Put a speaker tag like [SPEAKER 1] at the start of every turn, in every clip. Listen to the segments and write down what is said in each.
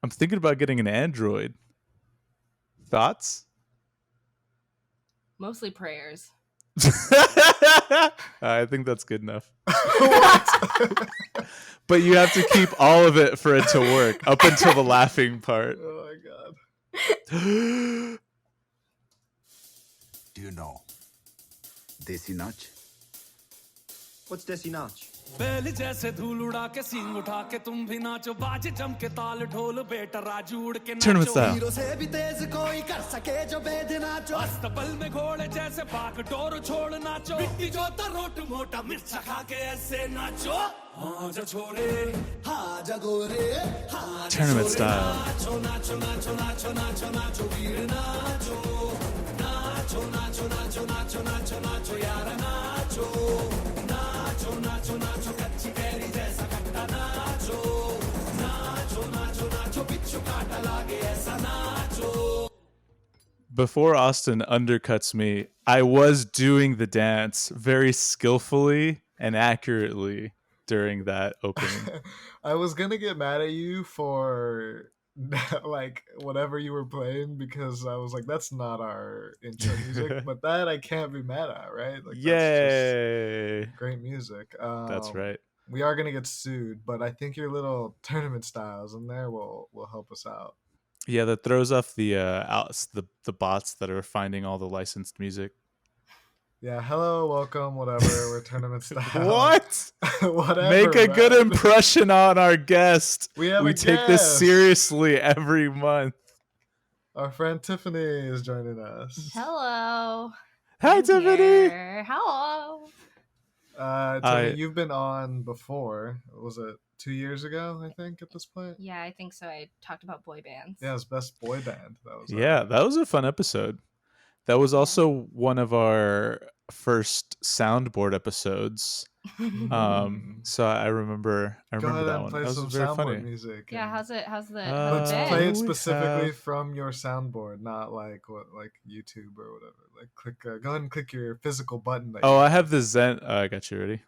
[SPEAKER 1] I'm thinking about getting an Android. Thoughts?
[SPEAKER 2] Mostly prayers.
[SPEAKER 1] I think that's good enough. But you have to keep all of it for it to work up until the laughing part.
[SPEAKER 3] Oh my god.
[SPEAKER 4] Do you know Desi Nach?
[SPEAKER 5] What's Desi Nach?
[SPEAKER 6] बैल जैसे धूल उड़ा के सींग उठा के तुम भी नाचो बाज जम के ताल ढोल बेटा राजू उड़ के
[SPEAKER 1] Tournament
[SPEAKER 6] नाचो
[SPEAKER 1] style.
[SPEAKER 5] हीरो से भी तेज कोई कर सके जो बेद नाचो
[SPEAKER 6] अस्तबल में घोड़े जैसे पाक डोर छोड़ नाचो मिट्टी जो रोट मोटा मिर्च खा के ऐसे नाचो हाँ जा छोरे
[SPEAKER 5] हाँ जा गोरे हाँ जा
[SPEAKER 1] Tournament
[SPEAKER 5] छोरे,
[SPEAKER 1] style.
[SPEAKER 5] नाचो नाचो नाचो नाचो नाचो नाचो वीर नाचो नाचो नाचो नाचो नाचो नाचो नाचो यार नाचो नाचो नाचो नाचो कच्ची कैरी जैसा खट्टा नाचो नाचो नाचो नाचो बिच्छू काटा लागे ऐसा नाचो.
[SPEAKER 1] Before Austin undercuts me, I was doing the dance very skillfully and accurately during that opening.
[SPEAKER 3] I was gonna get mad at you for like whatever you were playing because I was like, that's not our intro music, but that I can't be mad at, right? Like,
[SPEAKER 1] Yay!
[SPEAKER 3] that's just great music.
[SPEAKER 1] That's right.
[SPEAKER 3] We are gonna get sued, but I think your little tournament styles in there will help us out.
[SPEAKER 1] Yeah, that throws off the bots that are finding all the licensed music.
[SPEAKER 3] Yeah, hello, welcome, whatever. We're tournament style.
[SPEAKER 1] What?
[SPEAKER 3] Whatever.
[SPEAKER 1] Make a good
[SPEAKER 3] man.
[SPEAKER 1] impression on our guest.
[SPEAKER 3] We have a
[SPEAKER 1] take this
[SPEAKER 3] guest.
[SPEAKER 1] seriously every month.
[SPEAKER 3] Our friend Tiffany is joining us.
[SPEAKER 2] Hello.
[SPEAKER 1] Hi,
[SPEAKER 2] I'm
[SPEAKER 1] Tiffany.
[SPEAKER 2] here. Hello.
[SPEAKER 3] Tiffany, you've been on before. Was it 2 years ago, I think, at this point?
[SPEAKER 2] Yeah, I think so. I talked about boy bands.
[SPEAKER 3] Yeah, it was Best Boy Band. That was
[SPEAKER 1] That was a fun episode. That was also one of our first soundboard episodes. So I remember
[SPEAKER 3] Go ahead
[SPEAKER 1] that
[SPEAKER 3] and
[SPEAKER 1] one.
[SPEAKER 3] play
[SPEAKER 1] That was
[SPEAKER 3] some
[SPEAKER 1] very
[SPEAKER 3] soundboard
[SPEAKER 1] funny.
[SPEAKER 3] music.
[SPEAKER 2] Yeah,
[SPEAKER 3] and
[SPEAKER 2] how's the
[SPEAKER 3] Let's
[SPEAKER 2] bed?
[SPEAKER 3] play it
[SPEAKER 1] we
[SPEAKER 3] specifically
[SPEAKER 1] have-
[SPEAKER 3] from your soundboard, not like YouTube or whatever. Like click. Go ahead and click your physical button. That
[SPEAKER 1] Oh,
[SPEAKER 3] you
[SPEAKER 1] I have the Zen. I got you ready.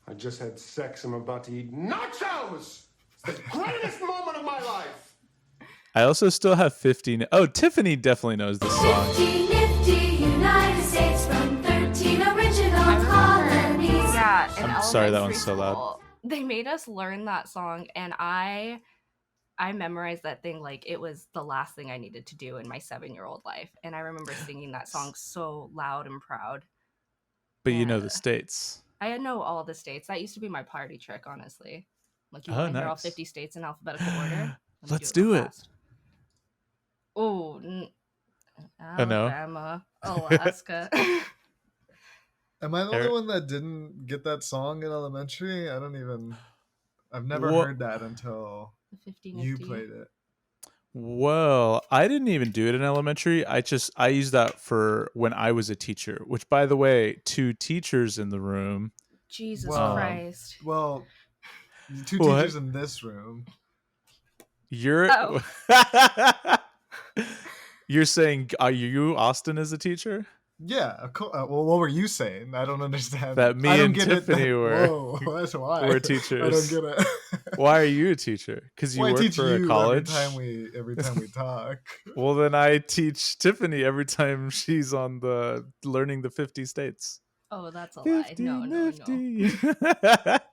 [SPEAKER 7] I just had sex. I'm about to eat nachos. It's the greatest moment of my life.
[SPEAKER 1] I also still have 15. Oh, Tiffany definitely knows this song.
[SPEAKER 8] Nifty, nifty, United States from 13 original colonies.
[SPEAKER 2] Yeah, in
[SPEAKER 1] I'm sorry, that
[SPEAKER 2] elementary
[SPEAKER 1] one's so loud.
[SPEAKER 2] school, they made us learn that song, and I memorized that thing like it was the last thing I needed to do in my 7-year-old life. And I remember singing that song so loud and proud.
[SPEAKER 1] But you know the
[SPEAKER 2] Yeah.
[SPEAKER 1] states.
[SPEAKER 2] I know all the states. That used to be my party trick, honestly. Like, you
[SPEAKER 1] Oh,
[SPEAKER 2] want to hear all
[SPEAKER 1] nice.
[SPEAKER 2] 50 states in alphabetical order? Let me
[SPEAKER 1] Let's
[SPEAKER 2] real
[SPEAKER 1] do it.
[SPEAKER 2] fast. Oh,
[SPEAKER 1] Oh, no.
[SPEAKER 2] Alabama, Alaska.
[SPEAKER 3] Am I the only
[SPEAKER 1] Eric-
[SPEAKER 3] one that didn't get that song in elementary? I've never
[SPEAKER 1] Wha-
[SPEAKER 3] heard that until
[SPEAKER 2] 50
[SPEAKER 3] you
[SPEAKER 2] nifty.
[SPEAKER 3] played it.
[SPEAKER 1] Well, I didn't even do it in elementary. I used that for when I was a teacher, which, by the way, 2 teachers in the room.
[SPEAKER 2] Jesus
[SPEAKER 3] Well,
[SPEAKER 2] Christ.
[SPEAKER 3] Well, two
[SPEAKER 1] What?
[SPEAKER 3] teachers in this room.
[SPEAKER 1] You're
[SPEAKER 2] Oh.
[SPEAKER 1] You're saying, are you Austin as a teacher?
[SPEAKER 3] Yeah, of course. Well, what were you saying? I don't understand.
[SPEAKER 1] That me
[SPEAKER 3] I don't
[SPEAKER 1] and
[SPEAKER 3] get
[SPEAKER 1] Tiffany
[SPEAKER 3] it.
[SPEAKER 1] were-
[SPEAKER 3] Whoa, that's why
[SPEAKER 1] we're
[SPEAKER 3] I
[SPEAKER 1] teachers.
[SPEAKER 3] don't get it.
[SPEAKER 1] Why are you a teacher? Because you
[SPEAKER 3] Well, I
[SPEAKER 1] work
[SPEAKER 3] teach
[SPEAKER 1] for a
[SPEAKER 3] you
[SPEAKER 1] college.
[SPEAKER 3] every time we talk.
[SPEAKER 1] Well, then I teach Tiffany every time she's on the learning the 50 states.
[SPEAKER 2] Oh, that's a lie.
[SPEAKER 1] 50
[SPEAKER 2] No.
[SPEAKER 1] nifty. But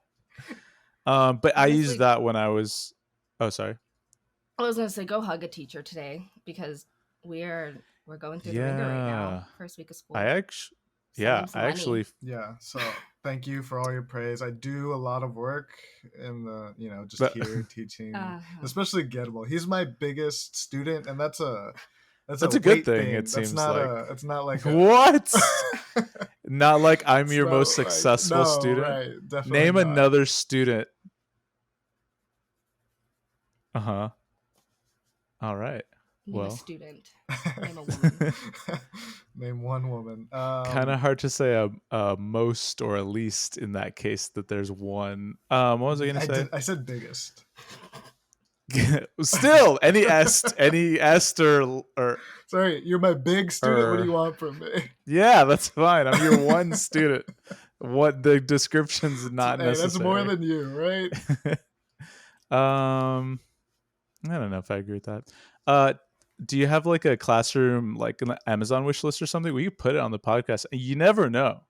[SPEAKER 1] I
[SPEAKER 2] Honestly-
[SPEAKER 1] used that when I was. Oh, sorry.
[SPEAKER 2] I was gonna say go hug a teacher today because we're going through the ringer right
[SPEAKER 1] Yeah.
[SPEAKER 2] now. First week of school.
[SPEAKER 1] I
[SPEAKER 2] Saves money.
[SPEAKER 1] actually.
[SPEAKER 3] Yeah, so thank you for all your praise. I do a lot of work in the, just
[SPEAKER 1] But-
[SPEAKER 3] here teaching,
[SPEAKER 2] Uh-huh.
[SPEAKER 3] especially Guillermo. He's my biggest student, and that's a
[SPEAKER 1] That's a good
[SPEAKER 3] weight
[SPEAKER 1] thing, it
[SPEAKER 3] That's
[SPEAKER 1] seems
[SPEAKER 3] not
[SPEAKER 1] like.
[SPEAKER 3] it's not like
[SPEAKER 1] What? Not like I'm your
[SPEAKER 3] So,
[SPEAKER 1] most
[SPEAKER 3] right.
[SPEAKER 1] successful
[SPEAKER 3] No,
[SPEAKER 1] student.
[SPEAKER 3] right, definitely
[SPEAKER 1] Name
[SPEAKER 3] not.
[SPEAKER 1] another student. Uh-huh. All right.
[SPEAKER 2] Name
[SPEAKER 1] Well.
[SPEAKER 2] a student. Name a woman.
[SPEAKER 3] Name one woman.
[SPEAKER 1] Kind of hard to say a most or a least in that case that there's one. What was I gonna say?
[SPEAKER 3] I said biggest.
[SPEAKER 1] Still, any est or
[SPEAKER 3] Sorry, you're my big student. What do
[SPEAKER 1] Er.
[SPEAKER 3] you want from me?
[SPEAKER 1] yeah, that's fine. I'm your one student. What the description's not
[SPEAKER 3] Hey,
[SPEAKER 1] necessary.
[SPEAKER 3] that's more than you, right?
[SPEAKER 1] I don't know if I agree with that. Do you have like a classroom, like an Amazon wish list or something? We could put it on the podcast. You never know.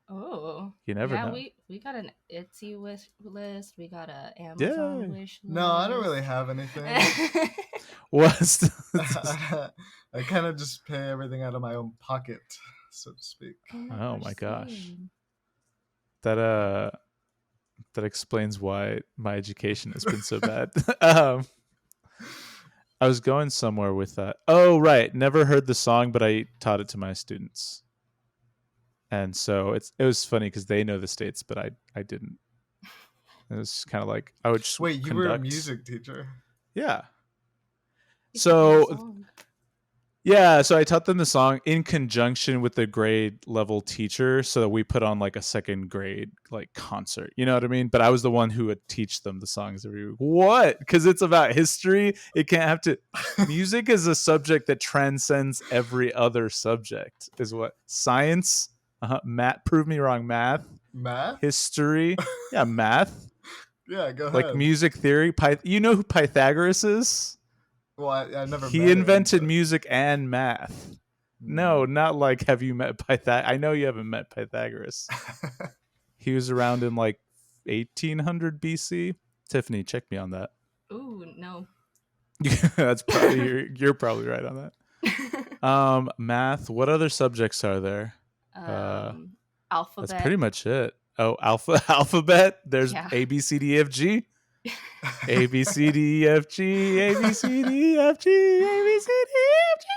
[SPEAKER 2] Oh,
[SPEAKER 1] You never
[SPEAKER 2] yeah,
[SPEAKER 1] know.
[SPEAKER 2] we got an Etsy wish list. We got a Amazon
[SPEAKER 1] Yeah.
[SPEAKER 2] wish list.
[SPEAKER 3] No, I don't really have anything.
[SPEAKER 1] What's
[SPEAKER 3] I kind of just pay everything out of my own pocket, so to speak.
[SPEAKER 1] Oh my gosh.
[SPEAKER 2] same.
[SPEAKER 1] That explains why my education has been so bad. I was going somewhere with that. Oh, right. Never heard the song, but I taught it to my students. And so it was funny because they know the states, but I didn't. It was kind of like I would just
[SPEAKER 3] Wait, you were a
[SPEAKER 1] conduct.
[SPEAKER 3] music teacher?
[SPEAKER 1] Yeah.
[SPEAKER 2] You should play a
[SPEAKER 1] So
[SPEAKER 2] song.
[SPEAKER 1] yeah, so I taught them the song in conjunction with the grade level teacher, so that we put on like a second grade like concert. You know what I mean? But I was the one who would teach them the songs every week. What? Because it's about history. It can't have to. Music is a subject that transcends every other subject. Is what science. Math. Prove me wrong. Math.
[SPEAKER 3] Math?
[SPEAKER 1] History. Yeah, math.
[SPEAKER 3] Yeah, go ahead.
[SPEAKER 1] Like music theory. You know who Pythagoras is?
[SPEAKER 3] Well, I never.
[SPEAKER 1] He
[SPEAKER 3] met
[SPEAKER 1] invented
[SPEAKER 3] him,
[SPEAKER 1] music and math. No, not like have you met Pythagoras? I know you haven't met Pythagoras. He was around in like 1800 BC. Tiffany, check me on that.
[SPEAKER 2] Ooh, no.
[SPEAKER 1] That's probably you're probably right on that. Math. What other subjects are there?
[SPEAKER 2] Alphabet.
[SPEAKER 1] That's pretty much it. Oh, alphabet. There's
[SPEAKER 2] Yeah.
[SPEAKER 1] A B C D F G. A B C D E F G, A B C D E F G, A B C D E F G.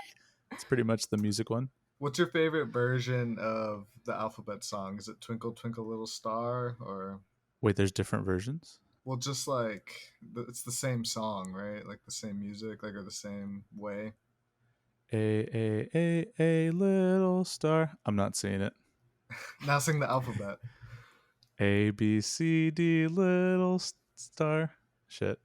[SPEAKER 1] It's pretty much the music one.
[SPEAKER 3] What's your favorite version of the alphabet song? Is it Twinkle Twinkle Little Star, or
[SPEAKER 1] Wait, there's different versions?
[SPEAKER 3] well, just like it's the same song, right? Like the same music, like or the same way.
[SPEAKER 1] A little star. I'm not seeing it.
[SPEAKER 3] Now sing the alphabet.
[SPEAKER 1] A B C D little star. Shit.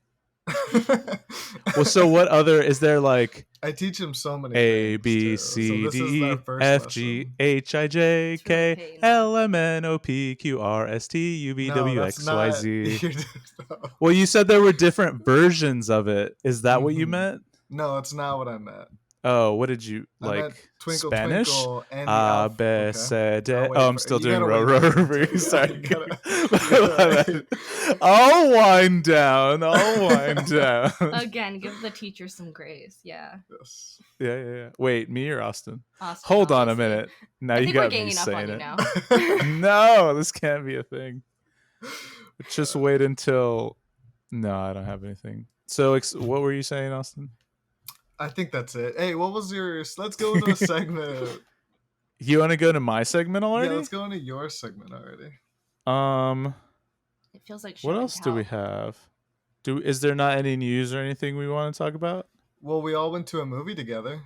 [SPEAKER 1] Well, so what other is there? Like
[SPEAKER 3] I teach him so many
[SPEAKER 1] A
[SPEAKER 3] things,
[SPEAKER 1] B
[SPEAKER 3] too.
[SPEAKER 1] C
[SPEAKER 3] So this is
[SPEAKER 1] D
[SPEAKER 3] our
[SPEAKER 1] E
[SPEAKER 3] first
[SPEAKER 1] F G
[SPEAKER 3] lesson.
[SPEAKER 1] H I J
[SPEAKER 2] It's really
[SPEAKER 1] K
[SPEAKER 2] paying off.
[SPEAKER 1] L M N O P Q R S T U V
[SPEAKER 3] No,
[SPEAKER 1] W
[SPEAKER 3] that's
[SPEAKER 1] X Y
[SPEAKER 3] not-
[SPEAKER 1] Z.
[SPEAKER 3] No.
[SPEAKER 1] Well, you said there were different versions of it. Is that what you
[SPEAKER 3] Mhm.
[SPEAKER 1] meant?
[SPEAKER 3] No, it's not what I meant.
[SPEAKER 1] Oh, what did you
[SPEAKER 3] I meant
[SPEAKER 1] like?
[SPEAKER 3] Twinkle
[SPEAKER 1] Spanish?
[SPEAKER 3] Twinkle and the alphabet. Okay.
[SPEAKER 1] Oh, I'm still doing row row row. Sorry.
[SPEAKER 3] gotta-
[SPEAKER 1] I'll wind down. I'll wind down.
[SPEAKER 2] Again, give the teacher some grace. Yeah.
[SPEAKER 3] Yes.
[SPEAKER 1] Yeah. Wait, me or Austin?
[SPEAKER 2] Austin,
[SPEAKER 1] Hold on a
[SPEAKER 2] obviously.
[SPEAKER 1] minute. Now
[SPEAKER 2] I
[SPEAKER 1] you
[SPEAKER 2] think we're
[SPEAKER 1] got me
[SPEAKER 2] ganging up on
[SPEAKER 1] saying
[SPEAKER 2] you
[SPEAKER 1] it.
[SPEAKER 2] now.
[SPEAKER 1] No, this can't be a thing. Just wait until. No, I don't have anything. So, what were you saying, Austin?
[SPEAKER 3] I think that's it. Hey, what was yours? Let's go into a segment.
[SPEAKER 1] You want to go to my segment already?
[SPEAKER 3] Yeah, let's go into your segment already.
[SPEAKER 2] It feels like
[SPEAKER 1] What
[SPEAKER 2] show and
[SPEAKER 1] else do we
[SPEAKER 2] tell.
[SPEAKER 1] have? Is there not any news or anything we want to talk about?
[SPEAKER 3] Well, we all went to a movie together.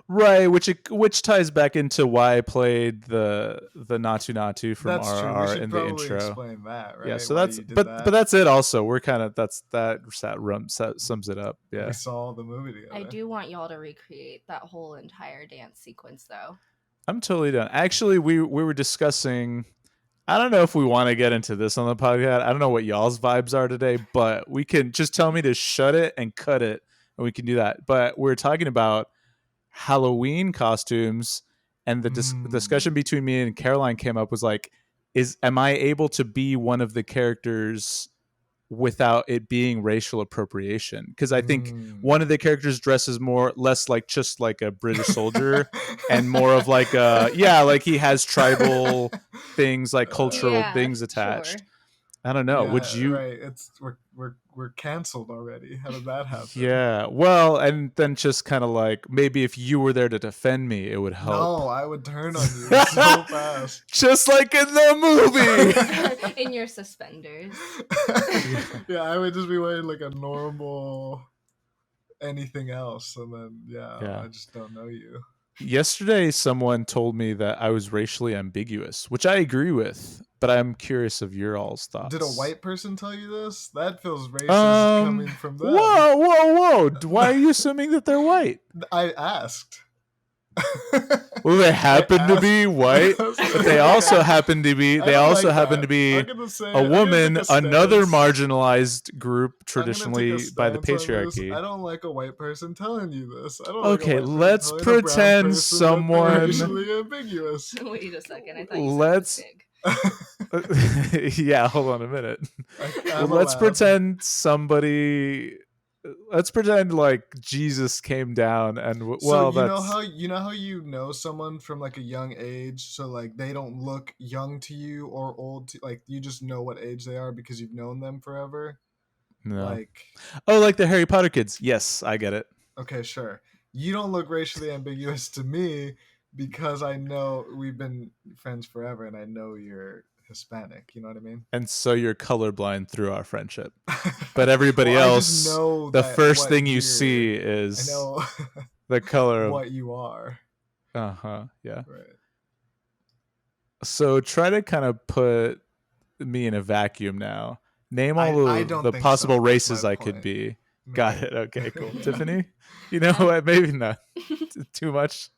[SPEAKER 1] Right, which ties back into why I played the Natu Natu from
[SPEAKER 3] That's true. We
[SPEAKER 1] RRR
[SPEAKER 3] should
[SPEAKER 1] in the
[SPEAKER 3] probably
[SPEAKER 1] intro.
[SPEAKER 3] explain that, right?
[SPEAKER 1] Yeah, so
[SPEAKER 3] Why
[SPEAKER 1] that's
[SPEAKER 3] you did
[SPEAKER 1] but
[SPEAKER 3] that.
[SPEAKER 1] that's it. Also, we're kind of that sums it up. Yeah,
[SPEAKER 3] We saw the movie together.
[SPEAKER 2] I do want y'all to recreate that whole entire dance sequence, though.
[SPEAKER 1] I'm totally done. Actually, we were discussing. I don't know if we want to get into this on the podcast. I don't know what y'all's vibes are today, but we can just tell me to shut it and cut it, and we can do that. But we're talking about Halloween costumes, and the discussion between me and Caroline came up was like, am I able to be one of the characters without it being racial appropriation? Because I think one of the characters dresses less like just like a British soldier and more of like like he has tribal things, like cultural
[SPEAKER 2] Yeah,
[SPEAKER 1] things attached.
[SPEAKER 2] sure.
[SPEAKER 1] I don't know.
[SPEAKER 3] Yeah,
[SPEAKER 1] Would you?
[SPEAKER 3] Right. We're canceled already. How did that happen?
[SPEAKER 1] Yeah. Well, and then just kind of like maybe if you were there to defend me, it would help.
[SPEAKER 3] No, I would turn on you so fast.
[SPEAKER 1] Just like in the movie.
[SPEAKER 2] In your suspenders.
[SPEAKER 3] Yeah, I would just be wearing like a normal anything else, and then
[SPEAKER 1] Yeah.
[SPEAKER 3] I just don't know you.
[SPEAKER 1] Yesterday, someone told me that I was racially ambiguous, which I agree with, but I'm curious of your all's thoughts.
[SPEAKER 3] Did a white person tell you this? That feels racist coming from them.
[SPEAKER 1] Whoa! Why are you assuming that they're white?
[SPEAKER 3] I asked.
[SPEAKER 1] Well, they happen to be white, but they also happen to be
[SPEAKER 3] I don't like
[SPEAKER 1] happen to
[SPEAKER 3] that.
[SPEAKER 1] be
[SPEAKER 3] I'm gonna say
[SPEAKER 1] a
[SPEAKER 3] I'm gonna
[SPEAKER 1] woman,
[SPEAKER 3] take a
[SPEAKER 1] another
[SPEAKER 3] stance.
[SPEAKER 1] marginalized group
[SPEAKER 3] I'm gonna take a
[SPEAKER 1] traditionally by the
[SPEAKER 3] stance on this.
[SPEAKER 1] patriarchy.
[SPEAKER 3] I don't like a white person telling you this. I don't like a
[SPEAKER 1] Okay,
[SPEAKER 3] white person
[SPEAKER 1] let's
[SPEAKER 3] telling a brown
[SPEAKER 1] pretend
[SPEAKER 3] person that they're
[SPEAKER 1] someone.
[SPEAKER 3] racially ambiguous.
[SPEAKER 2] Wait a second. I thought you said
[SPEAKER 1] Let's.
[SPEAKER 2] it was big.
[SPEAKER 1] Yeah, hold on a minute. Well,
[SPEAKER 3] I'm
[SPEAKER 1] let's
[SPEAKER 3] allowed.
[SPEAKER 1] pretend somebody. Let's pretend like Jesus came down and
[SPEAKER 3] So
[SPEAKER 1] that's
[SPEAKER 3] you know someone from like a young age, so like they don't look young to you or old to, like you just know what age they are because you've known them forever.
[SPEAKER 1] no.
[SPEAKER 3] Like,
[SPEAKER 1] Oh, like the Harry Potter kids. Yes, I get it.
[SPEAKER 3] okay, sure. You don't look racially ambiguous to me because I know we've been friends forever and I know you're Hispanic. You know what I mean?
[SPEAKER 1] And so you're colorblind through our friendship. But everybody
[SPEAKER 3] Well, I
[SPEAKER 1] else,
[SPEAKER 3] just know
[SPEAKER 1] the
[SPEAKER 3] that
[SPEAKER 1] first
[SPEAKER 3] what
[SPEAKER 1] thing you
[SPEAKER 3] you're-
[SPEAKER 1] see
[SPEAKER 3] I
[SPEAKER 1] is
[SPEAKER 3] know
[SPEAKER 1] the color of.
[SPEAKER 3] what you are.
[SPEAKER 1] Yeah.
[SPEAKER 3] Right.
[SPEAKER 1] So try to kind of put me in a vacuum now. Name all
[SPEAKER 3] I
[SPEAKER 1] of
[SPEAKER 3] don't
[SPEAKER 1] the
[SPEAKER 3] think
[SPEAKER 1] possible
[SPEAKER 3] so. That's
[SPEAKER 1] races
[SPEAKER 3] my
[SPEAKER 1] I could
[SPEAKER 3] point.
[SPEAKER 1] be.
[SPEAKER 3] No.
[SPEAKER 1] Got it. Okay, cool. Tiffany? You know what? Maybe not. Too much.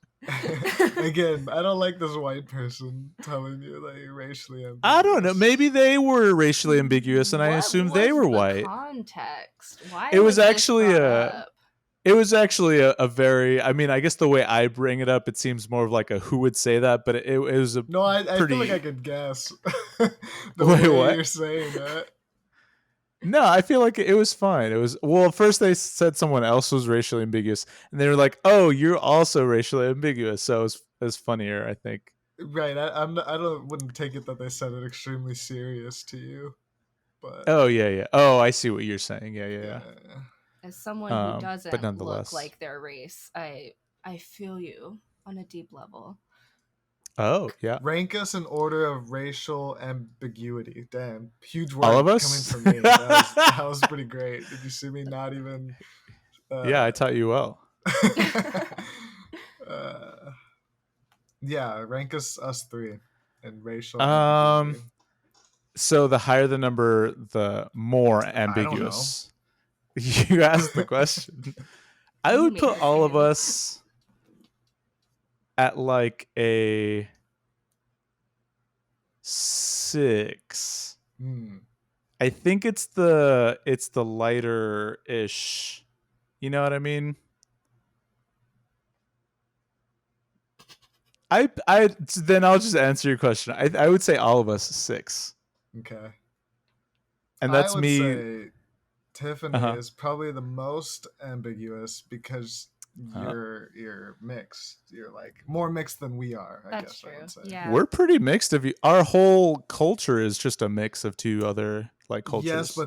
[SPEAKER 3] Again, I don't like this white person telling you that you're racially ambiguous.
[SPEAKER 1] I don't know. Maybe they were racially ambiguous and I
[SPEAKER 2] What
[SPEAKER 1] assumed they
[SPEAKER 2] was
[SPEAKER 1] were
[SPEAKER 2] the
[SPEAKER 1] white.
[SPEAKER 2] Context. Why
[SPEAKER 1] It was
[SPEAKER 2] this
[SPEAKER 1] actually
[SPEAKER 2] brought
[SPEAKER 1] a
[SPEAKER 2] up?
[SPEAKER 1] It was actually a very, I mean, I guess the way I bring it up, it seems more of like a who would say that, but it was a
[SPEAKER 3] No, I
[SPEAKER 1] pretty.
[SPEAKER 3] feel like I could guess the
[SPEAKER 1] Wait,
[SPEAKER 3] way
[SPEAKER 1] what?
[SPEAKER 3] you're saying that.
[SPEAKER 1] No, I feel like it was fine. It was, well, first they said someone else was racially ambiguous, and they were like, oh, you're also racially ambiguous. So it was funnier, I think.
[SPEAKER 3] Right. Wouldn't take it that they said it extremely serious to you, but
[SPEAKER 1] Oh, yeah. Oh, I see what you're saying. Yeah.
[SPEAKER 3] yeah.
[SPEAKER 2] As someone who
[SPEAKER 1] But
[SPEAKER 2] doesn't look
[SPEAKER 1] nonetheless.
[SPEAKER 2] like their race, I feel you on a deep level.
[SPEAKER 1] Oh, yeah.
[SPEAKER 3] Rank us in order of racial ambiguity. Damn, huge word
[SPEAKER 1] All of us?
[SPEAKER 3] coming from me. That was pretty great. Did you see me not even?
[SPEAKER 1] Yeah, I taught you well.
[SPEAKER 3] Yeah, rank us three in racial.
[SPEAKER 1] Um,
[SPEAKER 3] ambiguity.
[SPEAKER 1] So the higher the number, the more ambiguous. You asked the question. I
[SPEAKER 2] You
[SPEAKER 1] would
[SPEAKER 2] made
[SPEAKER 1] put
[SPEAKER 2] the
[SPEAKER 1] all of
[SPEAKER 2] game.
[SPEAKER 1] us at like a 6. I think it's the lighter ish. You know what I mean? Then I'll just answer your question. I would say all of us 6.
[SPEAKER 3] Okay.
[SPEAKER 1] And that's
[SPEAKER 3] I would
[SPEAKER 1] me.
[SPEAKER 3] say Tiffany
[SPEAKER 1] Uh-huh.
[SPEAKER 3] is probably the most ambiguous because you're mixed. You're like more mixed than we are. I
[SPEAKER 2] That's
[SPEAKER 3] guess
[SPEAKER 2] true.
[SPEAKER 3] I would say.
[SPEAKER 2] Yeah.
[SPEAKER 1] We're pretty mixed. Our whole culture is just a mix of two other like cultures.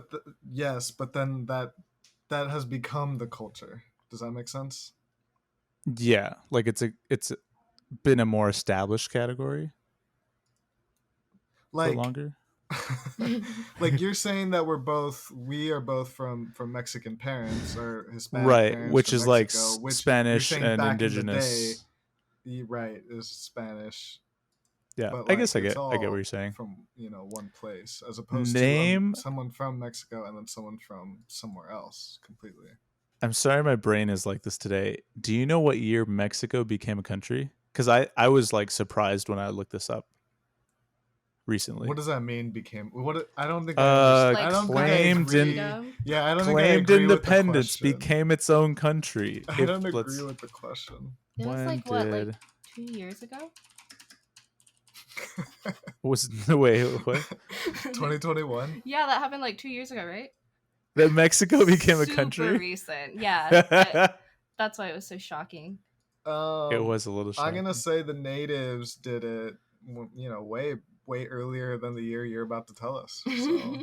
[SPEAKER 3] Yes, but then that has become the culture. Does that make sense?
[SPEAKER 1] Yeah, like it's been a more established category for
[SPEAKER 3] Like
[SPEAKER 1] longer.
[SPEAKER 3] like you're saying that we are both from Mexican parents or Hispanic
[SPEAKER 1] Right,
[SPEAKER 3] parents
[SPEAKER 1] which
[SPEAKER 3] from
[SPEAKER 1] is like
[SPEAKER 3] Mexico, which
[SPEAKER 1] Spanish
[SPEAKER 3] you're saying
[SPEAKER 1] and
[SPEAKER 3] back
[SPEAKER 1] indigenous.
[SPEAKER 3] in the day, right, is Spanish.
[SPEAKER 1] Yeah,
[SPEAKER 3] But
[SPEAKER 1] I guess I
[SPEAKER 3] it's
[SPEAKER 1] get what
[SPEAKER 3] all
[SPEAKER 1] you're saying.
[SPEAKER 3] from one place as opposed
[SPEAKER 1] Name.
[SPEAKER 3] to someone from Mexico and then someone from somewhere else completely.
[SPEAKER 1] I'm sorry, my brain is like this today. Do you know what year Mexico became a country? Because I was like surprised when I looked this up recently.
[SPEAKER 3] What does that mean? I don't think I understand.
[SPEAKER 2] Like
[SPEAKER 3] I don't
[SPEAKER 1] claimed
[SPEAKER 3] think I agree.
[SPEAKER 2] freedom?
[SPEAKER 3] Yeah, I don't think I
[SPEAKER 1] Claimed
[SPEAKER 3] agree
[SPEAKER 1] independence,
[SPEAKER 3] with the question.
[SPEAKER 1] became its own country.
[SPEAKER 3] I don't agree with the question.
[SPEAKER 2] It was
[SPEAKER 1] When
[SPEAKER 2] like what, like
[SPEAKER 1] did
[SPEAKER 2] 2 years ago?
[SPEAKER 1] was the way what
[SPEAKER 3] 2021.
[SPEAKER 2] Yeah, that happened like 2 years ago, right?
[SPEAKER 1] that Mexico became a
[SPEAKER 2] Super
[SPEAKER 1] country?
[SPEAKER 2] recent. Yeah. That's why it was so shocking.
[SPEAKER 1] It was a little shocking.
[SPEAKER 3] I'm gonna say the natives did it, way earlier than the year you're about to tell us. So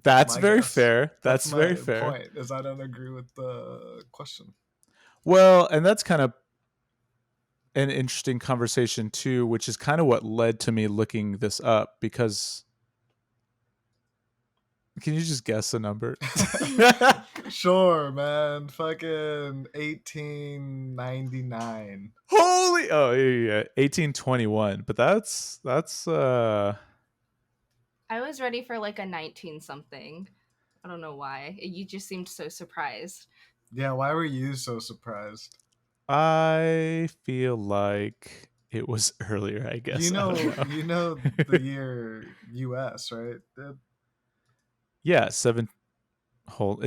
[SPEAKER 1] That's
[SPEAKER 3] my
[SPEAKER 1] very
[SPEAKER 3] guess.
[SPEAKER 1] fair. That's
[SPEAKER 3] my
[SPEAKER 1] very fair.
[SPEAKER 3] point. Is I don't agree with the question.
[SPEAKER 1] Well, and that's kind of an interesting conversation too, which is kind of what led to me looking this up because can you just guess a number?
[SPEAKER 3] Sure, man. Fucking 1899.
[SPEAKER 1] Holy 1821. But that's
[SPEAKER 2] I was ready for like a 19 something. I don't know why. You just seemed so surprised.
[SPEAKER 3] Yeah, why were you so surprised?
[SPEAKER 1] I feel like it was earlier, I guess. I don't
[SPEAKER 3] You know the year US, right?
[SPEAKER 1] Yeah, is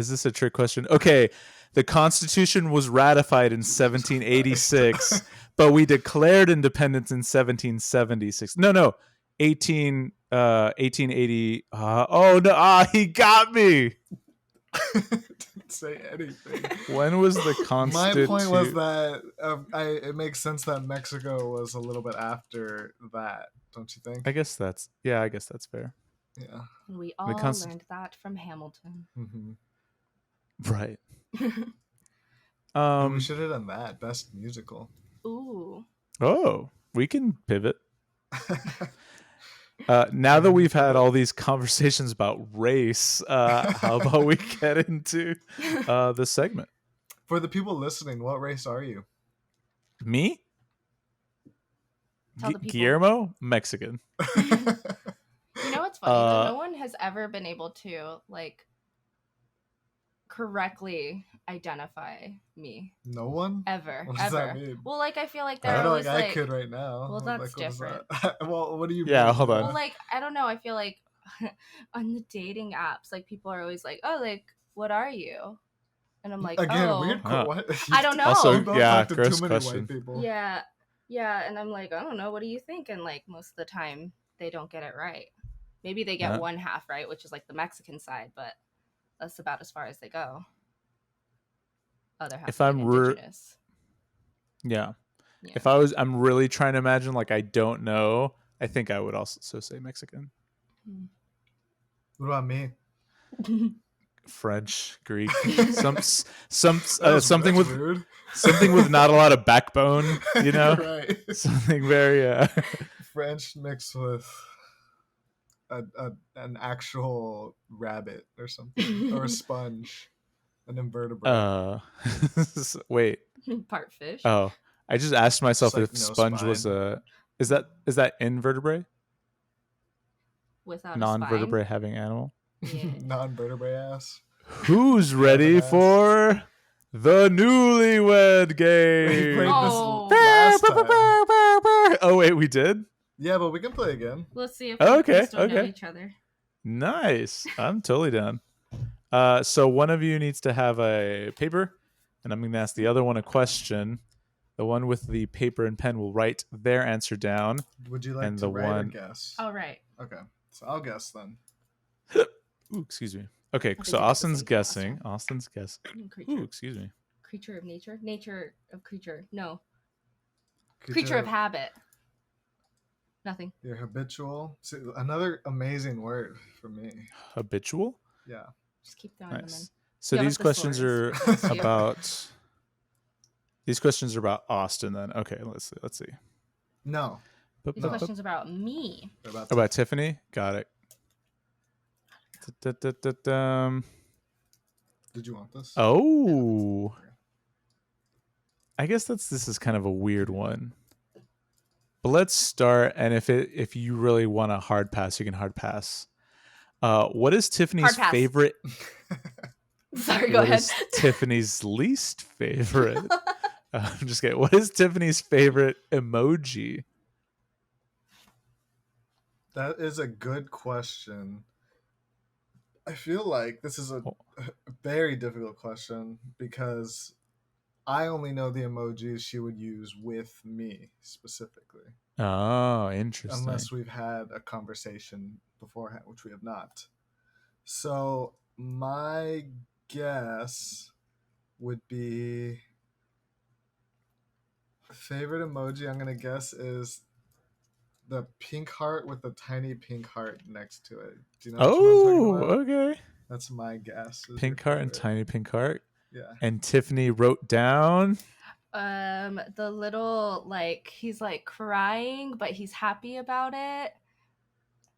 [SPEAKER 1] this a trick question? Okay, the Constitution was ratified in 1786, but we declared independence in 1776. No, 1880. Oh no, he got me.
[SPEAKER 3] Didn't say anything.
[SPEAKER 1] When was the
[SPEAKER 3] My
[SPEAKER 1] Constitution?
[SPEAKER 3] point was that it makes sense that Mexico was a little bit after that, don't you think?
[SPEAKER 1] I guess that's fair.
[SPEAKER 3] Yeah.
[SPEAKER 2] We all learned that from Hamilton.
[SPEAKER 3] Mm-hmm.
[SPEAKER 1] Right.
[SPEAKER 3] We should have done that. Best musical.
[SPEAKER 2] Ooh.
[SPEAKER 1] Oh, we can pivot. Now that we've had all these conversations about race, how about we get into the segment?
[SPEAKER 3] For the people listening, what race are you?
[SPEAKER 1] Me?
[SPEAKER 2] Tell the people.
[SPEAKER 1] Guillermo? Mexican.
[SPEAKER 2] You know what's funny? No one has ever been able to like correctly identify me.
[SPEAKER 3] No one?
[SPEAKER 2] Ever.
[SPEAKER 3] What does
[SPEAKER 2] ever.
[SPEAKER 3] that mean?
[SPEAKER 2] Well, like I feel like
[SPEAKER 3] I
[SPEAKER 2] they're
[SPEAKER 3] don't know,
[SPEAKER 2] always
[SPEAKER 3] like I
[SPEAKER 2] like
[SPEAKER 3] could right now.
[SPEAKER 2] Well,
[SPEAKER 3] Like,
[SPEAKER 2] that's
[SPEAKER 3] what is
[SPEAKER 2] different.
[SPEAKER 3] that? Well, what do you
[SPEAKER 1] Yeah,
[SPEAKER 3] mean?
[SPEAKER 1] hold on.
[SPEAKER 2] Well, like I don't know. I feel like on the dating apps, like people are always like, "Oh, like what are you?" And I'm like,
[SPEAKER 3] Again,
[SPEAKER 2] "Oh,
[SPEAKER 3] weird. What?
[SPEAKER 2] I don't know."
[SPEAKER 1] Also,
[SPEAKER 3] You both
[SPEAKER 1] yeah,
[SPEAKER 3] talk to
[SPEAKER 1] gross
[SPEAKER 3] too many
[SPEAKER 1] question.
[SPEAKER 3] white people.
[SPEAKER 2] Yeah, yeah, and I'm like, I don't know. What do you think? And like most of the time, they don't get it right. Maybe they get one half right, which is like the Mexican side, but that's about as far as they go. Other half
[SPEAKER 1] If I'm
[SPEAKER 2] indigenous.
[SPEAKER 1] Yeah.
[SPEAKER 2] Yeah.
[SPEAKER 1] If I'm really trying to imagine, like I don't know, I think I would also say Mexican.
[SPEAKER 3] What about me?
[SPEAKER 1] French, Greek, something with
[SPEAKER 3] rude.
[SPEAKER 1] something with not a lot of backbone, you know,
[SPEAKER 3] Right.
[SPEAKER 1] something very
[SPEAKER 3] French mixed with an actual rabbit or something, or a sponge, an invertebrate.
[SPEAKER 1] Wait.
[SPEAKER 2] Part fish.
[SPEAKER 1] Oh, I just asked myself
[SPEAKER 3] Just,
[SPEAKER 1] if
[SPEAKER 3] like, no
[SPEAKER 1] sponge was
[SPEAKER 3] spine.
[SPEAKER 1] is that invertebrate?
[SPEAKER 2] Without
[SPEAKER 1] Non-vertebrate having animal?
[SPEAKER 2] a spine. Yeah.
[SPEAKER 3] Non-vertebrate ass.
[SPEAKER 1] Who's ready
[SPEAKER 3] ass.
[SPEAKER 1] for the newlywed
[SPEAKER 3] We
[SPEAKER 1] game?
[SPEAKER 3] played
[SPEAKER 2] Oh.
[SPEAKER 3] this last time.
[SPEAKER 1] Oh wait, we did?
[SPEAKER 3] Yeah, but we can play again.
[SPEAKER 2] Let's see if
[SPEAKER 1] Okay,
[SPEAKER 2] we still know
[SPEAKER 1] okay.
[SPEAKER 2] each other.
[SPEAKER 1] Nice. I'm totally down. So one of you needs to have a paper, and I'm going to ask the other one a question. The one with the paper and pen will write their answer down.
[SPEAKER 3] Would you like
[SPEAKER 1] And
[SPEAKER 3] to
[SPEAKER 1] the
[SPEAKER 3] write or
[SPEAKER 1] one-
[SPEAKER 3] guess?
[SPEAKER 2] All right.
[SPEAKER 3] Okay, so I'll guess then.
[SPEAKER 1] Ooh, excuse me. Okay,
[SPEAKER 2] think
[SPEAKER 1] so
[SPEAKER 2] I got the
[SPEAKER 1] Austin's
[SPEAKER 2] same
[SPEAKER 1] guessing.
[SPEAKER 2] answer.
[SPEAKER 1] Austin's guessing.
[SPEAKER 2] Creature.
[SPEAKER 1] Ooh, excuse me.
[SPEAKER 2] Creature of nature. Nature of creature. No. Creature of habit. Nothing.
[SPEAKER 3] You're habitual. See, another amazing word for me.
[SPEAKER 1] Habitual?
[SPEAKER 3] Yeah.
[SPEAKER 2] Just keep throwing them in.
[SPEAKER 1] Nice. So
[SPEAKER 2] You have
[SPEAKER 1] these
[SPEAKER 2] a
[SPEAKER 1] questions are
[SPEAKER 2] thesaurus. Yes, you.
[SPEAKER 1] about these questions are about Austin then. Okay, let's see.
[SPEAKER 3] No.
[SPEAKER 2] These questions about me.
[SPEAKER 3] They're about
[SPEAKER 1] About Tiffany? Got it.
[SPEAKER 3] Did you want this?
[SPEAKER 1] Oh. I guess this is kind of a weird one. But let's start, and if you really want a hard pass, you can hard pass. What is Tiffany's
[SPEAKER 2] Hard pass.
[SPEAKER 1] favorite?
[SPEAKER 2] Sorry, go
[SPEAKER 1] What
[SPEAKER 2] ahead.
[SPEAKER 1] is Tiffany's least favorite? I'm just kidding. What is Tiffany's favorite emoji?
[SPEAKER 3] That is a good question. I feel like this is a very difficult question because I only know the emojis she would use with me specifically.
[SPEAKER 1] Oh, interesting.
[SPEAKER 3] Unless we've had a conversation beforehand, which we have not. So my guess would be favorite emoji I'm gonna guess is the pink heart with the tiny pink heart next to it. Do you know what I'm
[SPEAKER 1] Oh,
[SPEAKER 3] talking about?
[SPEAKER 1] okay.
[SPEAKER 3] That's my guess. is
[SPEAKER 1] Pink
[SPEAKER 3] your
[SPEAKER 1] heart and
[SPEAKER 3] favorite.
[SPEAKER 1] tiny pink heart.
[SPEAKER 3] Yeah.
[SPEAKER 1] And Tiffany wrote down.
[SPEAKER 2] The little like he's like crying, but he's happy about it.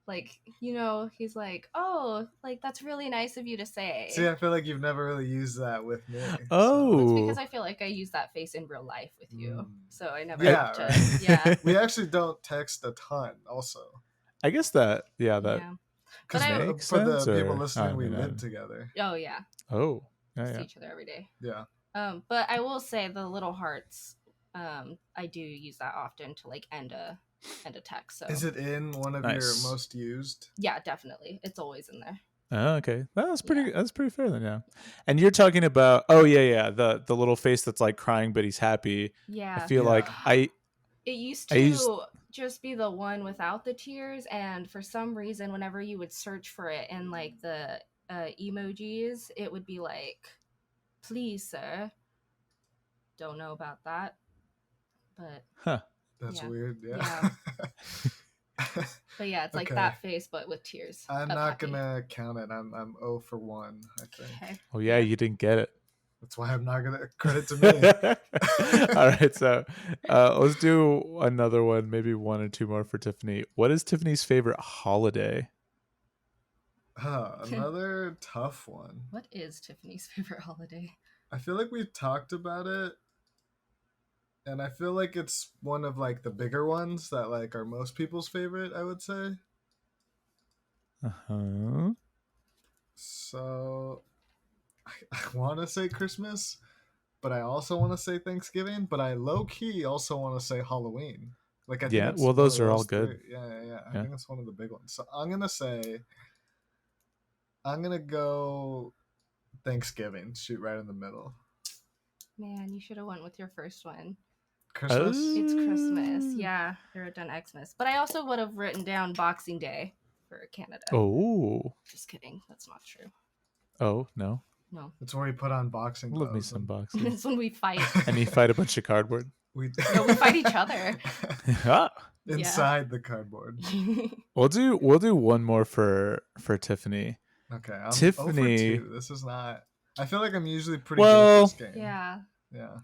[SPEAKER 2] Like, you know, he's like, "Oh, like that's really nice of you to say."
[SPEAKER 3] See, I feel like you've never really used that with me.
[SPEAKER 1] Oh.
[SPEAKER 2] It's because I feel like I use that face in real life with you, so I never.
[SPEAKER 3] Yeah,
[SPEAKER 2] have to,
[SPEAKER 3] right.
[SPEAKER 2] yeah.
[SPEAKER 3] We actually don't text a ton, also.
[SPEAKER 1] I guess that
[SPEAKER 2] Yeah.
[SPEAKER 3] Because
[SPEAKER 2] But I-
[SPEAKER 1] Makes
[SPEAKER 3] for the
[SPEAKER 1] sense,
[SPEAKER 3] people
[SPEAKER 1] or-
[SPEAKER 3] listening,
[SPEAKER 1] I
[SPEAKER 3] we
[SPEAKER 1] mean,
[SPEAKER 3] live together.
[SPEAKER 2] Oh yeah.
[SPEAKER 1] Oh,
[SPEAKER 2] See
[SPEAKER 1] yeah.
[SPEAKER 2] each other every day.
[SPEAKER 3] Yeah.
[SPEAKER 2] But I will say the little hearts. I do use that often to like end a text. So
[SPEAKER 3] Is it in one of your
[SPEAKER 1] Nice.
[SPEAKER 3] most used?
[SPEAKER 2] yeah, definitely, it's always in there.
[SPEAKER 1] Oh, okay, that's pretty.
[SPEAKER 2] Yeah.
[SPEAKER 1] That's pretty fair then. Yeah. And you're talking about yeah, the little face that's like crying but he's happy. I
[SPEAKER 2] Yeah.
[SPEAKER 1] feel like
[SPEAKER 3] Yeah.
[SPEAKER 2] It used
[SPEAKER 1] I used
[SPEAKER 2] to just be the one without the tears, and for some reason, whenever you would search for it in like the emojis, it would be like, "Please, sir." Don't know about that, but
[SPEAKER 1] huh.
[SPEAKER 3] That's
[SPEAKER 2] yeah.
[SPEAKER 3] weird. Yeah.
[SPEAKER 2] Yeah. But yeah, it's like
[SPEAKER 3] Okay.
[SPEAKER 2] that face, but with tears.
[SPEAKER 3] I'm
[SPEAKER 2] of
[SPEAKER 3] not
[SPEAKER 2] happy.
[SPEAKER 3] gonna count it. I'm 0 for 1, I think.
[SPEAKER 2] Okay.
[SPEAKER 1] Oh yeah, you didn't get it.
[SPEAKER 3] That's why I'm not gonna credit to me.
[SPEAKER 1] All right, so let's do another one, maybe one or two more for Tiffany. What is Tiffany's favorite holiday?
[SPEAKER 3] Another tough one.
[SPEAKER 2] What is Tiffany's favorite holiday?
[SPEAKER 3] I feel like we've talked about it, and I feel like it's one of like the bigger ones that like are most people's favorite, I would say.
[SPEAKER 1] Uh-huh.
[SPEAKER 3] So I want to say Christmas, but I also want to say Thanksgiving, but I low key also want to say Halloween. Like I think
[SPEAKER 1] Yeah,
[SPEAKER 3] it's
[SPEAKER 1] well,
[SPEAKER 3] one
[SPEAKER 1] those
[SPEAKER 3] of
[SPEAKER 1] are all
[SPEAKER 3] those
[SPEAKER 1] good.
[SPEAKER 3] three. Yeah. I
[SPEAKER 1] Yeah.
[SPEAKER 3] think it's one of the big ones. So I'm gonna go Thanksgiving. Shoot right in the middle.
[SPEAKER 2] Man, you should have went with your first one.
[SPEAKER 3] Christmas.
[SPEAKER 2] It's Christmas. Yeah, they would have done Xmas. But I also would have written down Boxing Day for Canada.
[SPEAKER 1] Oh.
[SPEAKER 2] Just kidding. That's not true.
[SPEAKER 1] Oh, no.
[SPEAKER 2] No.
[SPEAKER 3] That's where we put on boxing gloves.
[SPEAKER 1] Love me some boxing.
[SPEAKER 2] It's when we fight.
[SPEAKER 1] And you fight a bunch of cardboard.
[SPEAKER 3] We
[SPEAKER 2] fight each other.
[SPEAKER 1] Ah.
[SPEAKER 3] inside the cardboard.
[SPEAKER 1] We'll do one more for Tiffany.
[SPEAKER 3] Okay, I'm
[SPEAKER 1] Tiffany.
[SPEAKER 3] 0 for 2. This is not. I feel like I'm usually pretty
[SPEAKER 1] Well,
[SPEAKER 3] good at this game.
[SPEAKER 2] Yeah.
[SPEAKER 3] Yeah.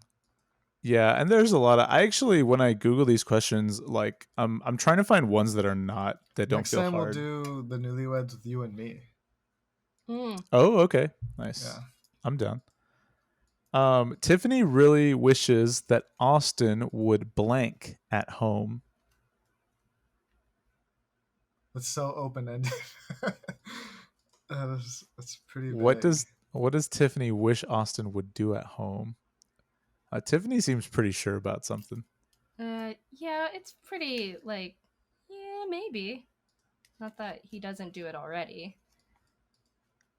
[SPEAKER 1] Yeah, and there's a lot of. I actually, when I Google these questions, like I'm trying to find ones that are not that don't
[SPEAKER 3] Next
[SPEAKER 1] feel
[SPEAKER 3] time
[SPEAKER 1] hard.
[SPEAKER 3] we'll do the newlyweds with you and me.
[SPEAKER 1] Oh, okay, nice.
[SPEAKER 3] Yeah.
[SPEAKER 1] I'm down. Tiffany really wishes that Austin would blank at home.
[SPEAKER 3] It's so open ended. That's pretty.
[SPEAKER 1] What
[SPEAKER 3] vague.
[SPEAKER 1] does Tiffany wish Austin would do at home? Tiffany seems pretty sure about something.
[SPEAKER 2] Yeah, it's pretty like, yeah, maybe. Not that he doesn't do it already.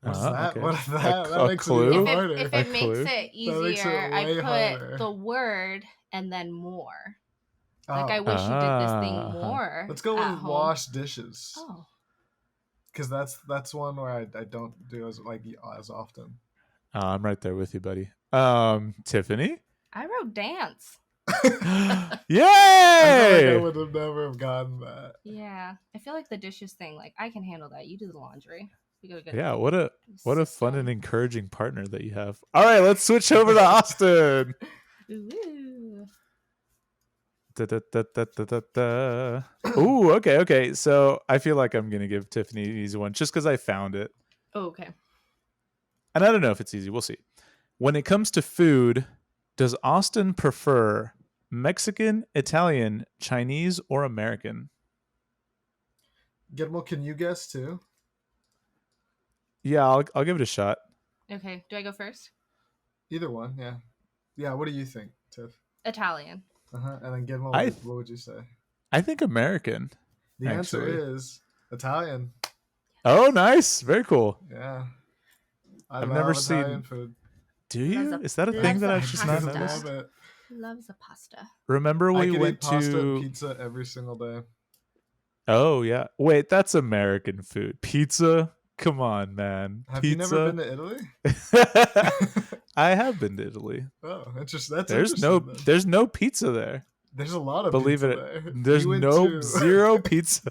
[SPEAKER 3] What's that?
[SPEAKER 1] Okay.
[SPEAKER 3] What is that?
[SPEAKER 1] A
[SPEAKER 3] That makes it
[SPEAKER 1] clue?
[SPEAKER 3] even
[SPEAKER 2] If
[SPEAKER 3] harder.
[SPEAKER 2] it
[SPEAKER 1] A
[SPEAKER 2] makes
[SPEAKER 1] clue?
[SPEAKER 2] it
[SPEAKER 3] That
[SPEAKER 2] easier,
[SPEAKER 3] makes it
[SPEAKER 2] I
[SPEAKER 3] way
[SPEAKER 2] put
[SPEAKER 3] harder.
[SPEAKER 2] the word and then more.
[SPEAKER 3] Oh,
[SPEAKER 2] Like, I wish you did this thing
[SPEAKER 1] Ah.
[SPEAKER 2] more.
[SPEAKER 3] let's go
[SPEAKER 2] at
[SPEAKER 3] with
[SPEAKER 2] home.
[SPEAKER 3] wash dishes.
[SPEAKER 2] Oh,
[SPEAKER 3] Because that's one where I don't do as often.
[SPEAKER 1] I'm right there with you, buddy. Tiffany?
[SPEAKER 2] I wrote dance.
[SPEAKER 1] Yay!
[SPEAKER 3] I feel like I would have never have gotten that.
[SPEAKER 2] Yeah, I feel like the dishes thing. Like, I can handle that. You do the laundry. We got a good.
[SPEAKER 1] Yeah, what a fun
[SPEAKER 2] system.
[SPEAKER 1] and encouraging partner that you have. All right, let's switch over to Austin.
[SPEAKER 2] Ooh.
[SPEAKER 1] Da, da, da, da, da, da, da. Ooh, okay. So I feel like I'm gonna give Tiffany an easy one just because I found it,
[SPEAKER 2] Oh, okay.
[SPEAKER 1] and I don't know if it's easy. We'll see. When it comes to food, does Austin prefer Mexican, Italian, Chinese, or American?
[SPEAKER 3] Guillermo, can you guess too?
[SPEAKER 1] Yeah, I'll give it a shot.
[SPEAKER 2] Okay. Do I go first?
[SPEAKER 3] Either one, yeah. Yeah, what do you think, Tiff?
[SPEAKER 2] Italian.
[SPEAKER 3] And then Guillermo,
[SPEAKER 1] I-
[SPEAKER 3] what would you say?
[SPEAKER 1] I think American.
[SPEAKER 3] The answer
[SPEAKER 1] actually.
[SPEAKER 3] is Italian.
[SPEAKER 1] Oh, nice. Very cool.
[SPEAKER 3] Yeah.
[SPEAKER 1] I've
[SPEAKER 3] love
[SPEAKER 1] never
[SPEAKER 3] Italian
[SPEAKER 1] seen-
[SPEAKER 3] food.
[SPEAKER 1] Do you?
[SPEAKER 2] Loves a-
[SPEAKER 1] Is that a
[SPEAKER 2] loves
[SPEAKER 1] thing that
[SPEAKER 2] a
[SPEAKER 1] I've just
[SPEAKER 3] I
[SPEAKER 1] not
[SPEAKER 2] pasta.
[SPEAKER 1] noticed?
[SPEAKER 3] love it.
[SPEAKER 2] Loves a pasta.
[SPEAKER 1] Remember
[SPEAKER 3] I
[SPEAKER 1] we
[SPEAKER 3] could
[SPEAKER 1] went
[SPEAKER 3] eat pasta
[SPEAKER 1] to
[SPEAKER 3] and pizza every single day.
[SPEAKER 1] Oh yeah. Wait, that's American food. Pizza? Come on, man.
[SPEAKER 3] Have
[SPEAKER 1] Pizza?
[SPEAKER 3] you never been to Italy?
[SPEAKER 1] I have been to Italy.
[SPEAKER 3] Oh, interesting. That's
[SPEAKER 1] There's
[SPEAKER 3] interesting. then.
[SPEAKER 1] there's no pizza there.
[SPEAKER 3] There's a lot of
[SPEAKER 1] Believe
[SPEAKER 3] pizza
[SPEAKER 1] it.
[SPEAKER 3] there.
[SPEAKER 1] There's
[SPEAKER 3] You went
[SPEAKER 1] no
[SPEAKER 3] to-
[SPEAKER 1] zero pizza.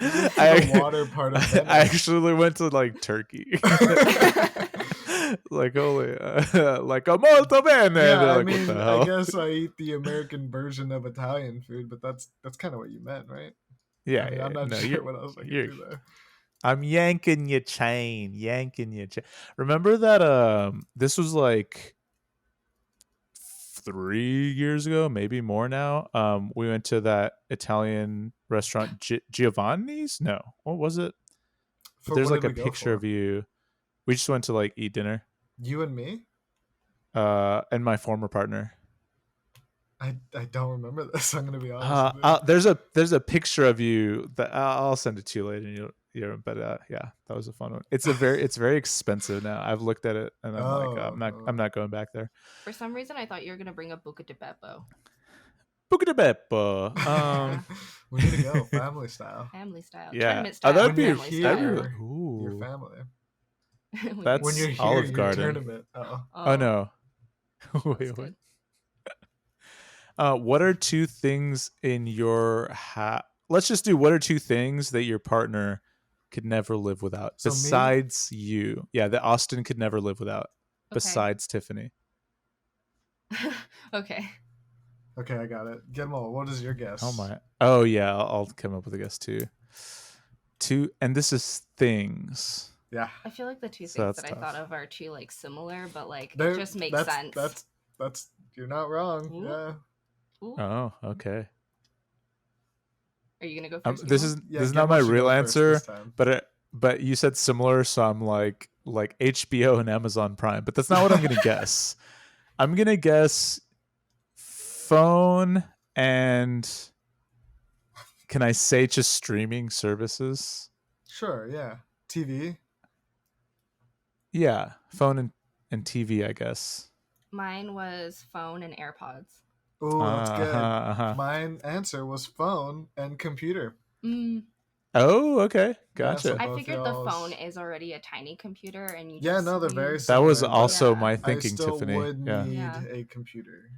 [SPEAKER 3] you went to
[SPEAKER 1] I-
[SPEAKER 3] the water part of
[SPEAKER 1] I
[SPEAKER 3] Venice.
[SPEAKER 1] actually went to like Turkey. Like holy like a molto bene.
[SPEAKER 3] Yeah,
[SPEAKER 1] They're
[SPEAKER 3] I
[SPEAKER 1] like,
[SPEAKER 3] mean,
[SPEAKER 1] what the
[SPEAKER 3] I
[SPEAKER 1] hell?
[SPEAKER 3] guess I eat the American version of Italian food, but that's kind of what you meant, right?
[SPEAKER 1] Yeah,
[SPEAKER 3] I mean,
[SPEAKER 1] yeah,
[SPEAKER 3] I'm not
[SPEAKER 1] no,
[SPEAKER 3] sure
[SPEAKER 1] you're-
[SPEAKER 3] what else I can
[SPEAKER 1] you're-
[SPEAKER 3] do there.
[SPEAKER 1] I'm yanking your chain. Remember that this was like 3 years ago, maybe more now. We went to that Italian restaurant Giovanni's? No. What was it?
[SPEAKER 3] For
[SPEAKER 1] There's
[SPEAKER 3] what
[SPEAKER 1] like
[SPEAKER 3] did
[SPEAKER 1] a
[SPEAKER 3] we go
[SPEAKER 1] picture
[SPEAKER 3] for?
[SPEAKER 1] of you. We just went to like eat dinner.
[SPEAKER 3] You and me?
[SPEAKER 1] and my former partner.
[SPEAKER 3] I don't remember this. I'm gonna be honest with you.
[SPEAKER 1] There's a picture of you that I'll send it to you later. And but yeah, that was a fun one. It's very expensive now. I've looked at it and I'm not going back there.
[SPEAKER 2] For some reason, I thought you were gonna bring up Buca de Beppo.
[SPEAKER 1] Buca de Beppo.
[SPEAKER 3] We need to go family style.
[SPEAKER 2] Family style.
[SPEAKER 1] Yeah.
[SPEAKER 2] Tournament style.
[SPEAKER 1] That'd be
[SPEAKER 2] family style.
[SPEAKER 3] Your family.
[SPEAKER 1] That's
[SPEAKER 3] When you're here,
[SPEAKER 1] Olive
[SPEAKER 3] your
[SPEAKER 1] Garden.
[SPEAKER 3] tournament.
[SPEAKER 1] Oh no. Wait. What are two things in your let's just do what are two things that your partner could never live without besides you? Yeah, that Austin could never live without besides Tiffany.
[SPEAKER 2] Okay.
[SPEAKER 3] Okay, I got it. Guillermo, what is your guess?
[SPEAKER 1] Oh yeah, I'll come up with a guess too. And this is things.
[SPEAKER 3] Yeah.
[SPEAKER 2] I feel like the two things that I thought of are two like similar, but like it just makes sense.
[SPEAKER 3] That's you're not wrong.
[SPEAKER 2] Ooh.
[SPEAKER 3] Yeah.
[SPEAKER 2] Ooh.
[SPEAKER 1] Oh, okay.
[SPEAKER 2] Are you gonna go first?
[SPEAKER 1] This is not my real answer, but you said similar, so I'm like HBO and Amazon Prime, but that's not what I'm gonna guess. I'm gonna guess phone and can I say just streaming services?
[SPEAKER 3] Sure, yeah. TV.
[SPEAKER 1] Yeah, phone and TV, I guess.
[SPEAKER 2] Mine was phone and AirPods.
[SPEAKER 3] Oh, that's good. Mine answer was phone and computer.
[SPEAKER 1] Oh, okay. Gotcha.
[SPEAKER 3] Yeah, so
[SPEAKER 2] I figured the phone is already a tiny computer, and you
[SPEAKER 3] they're very similar.
[SPEAKER 1] That was also my thinking,
[SPEAKER 3] I still
[SPEAKER 1] Tiffany.
[SPEAKER 3] would need a computer.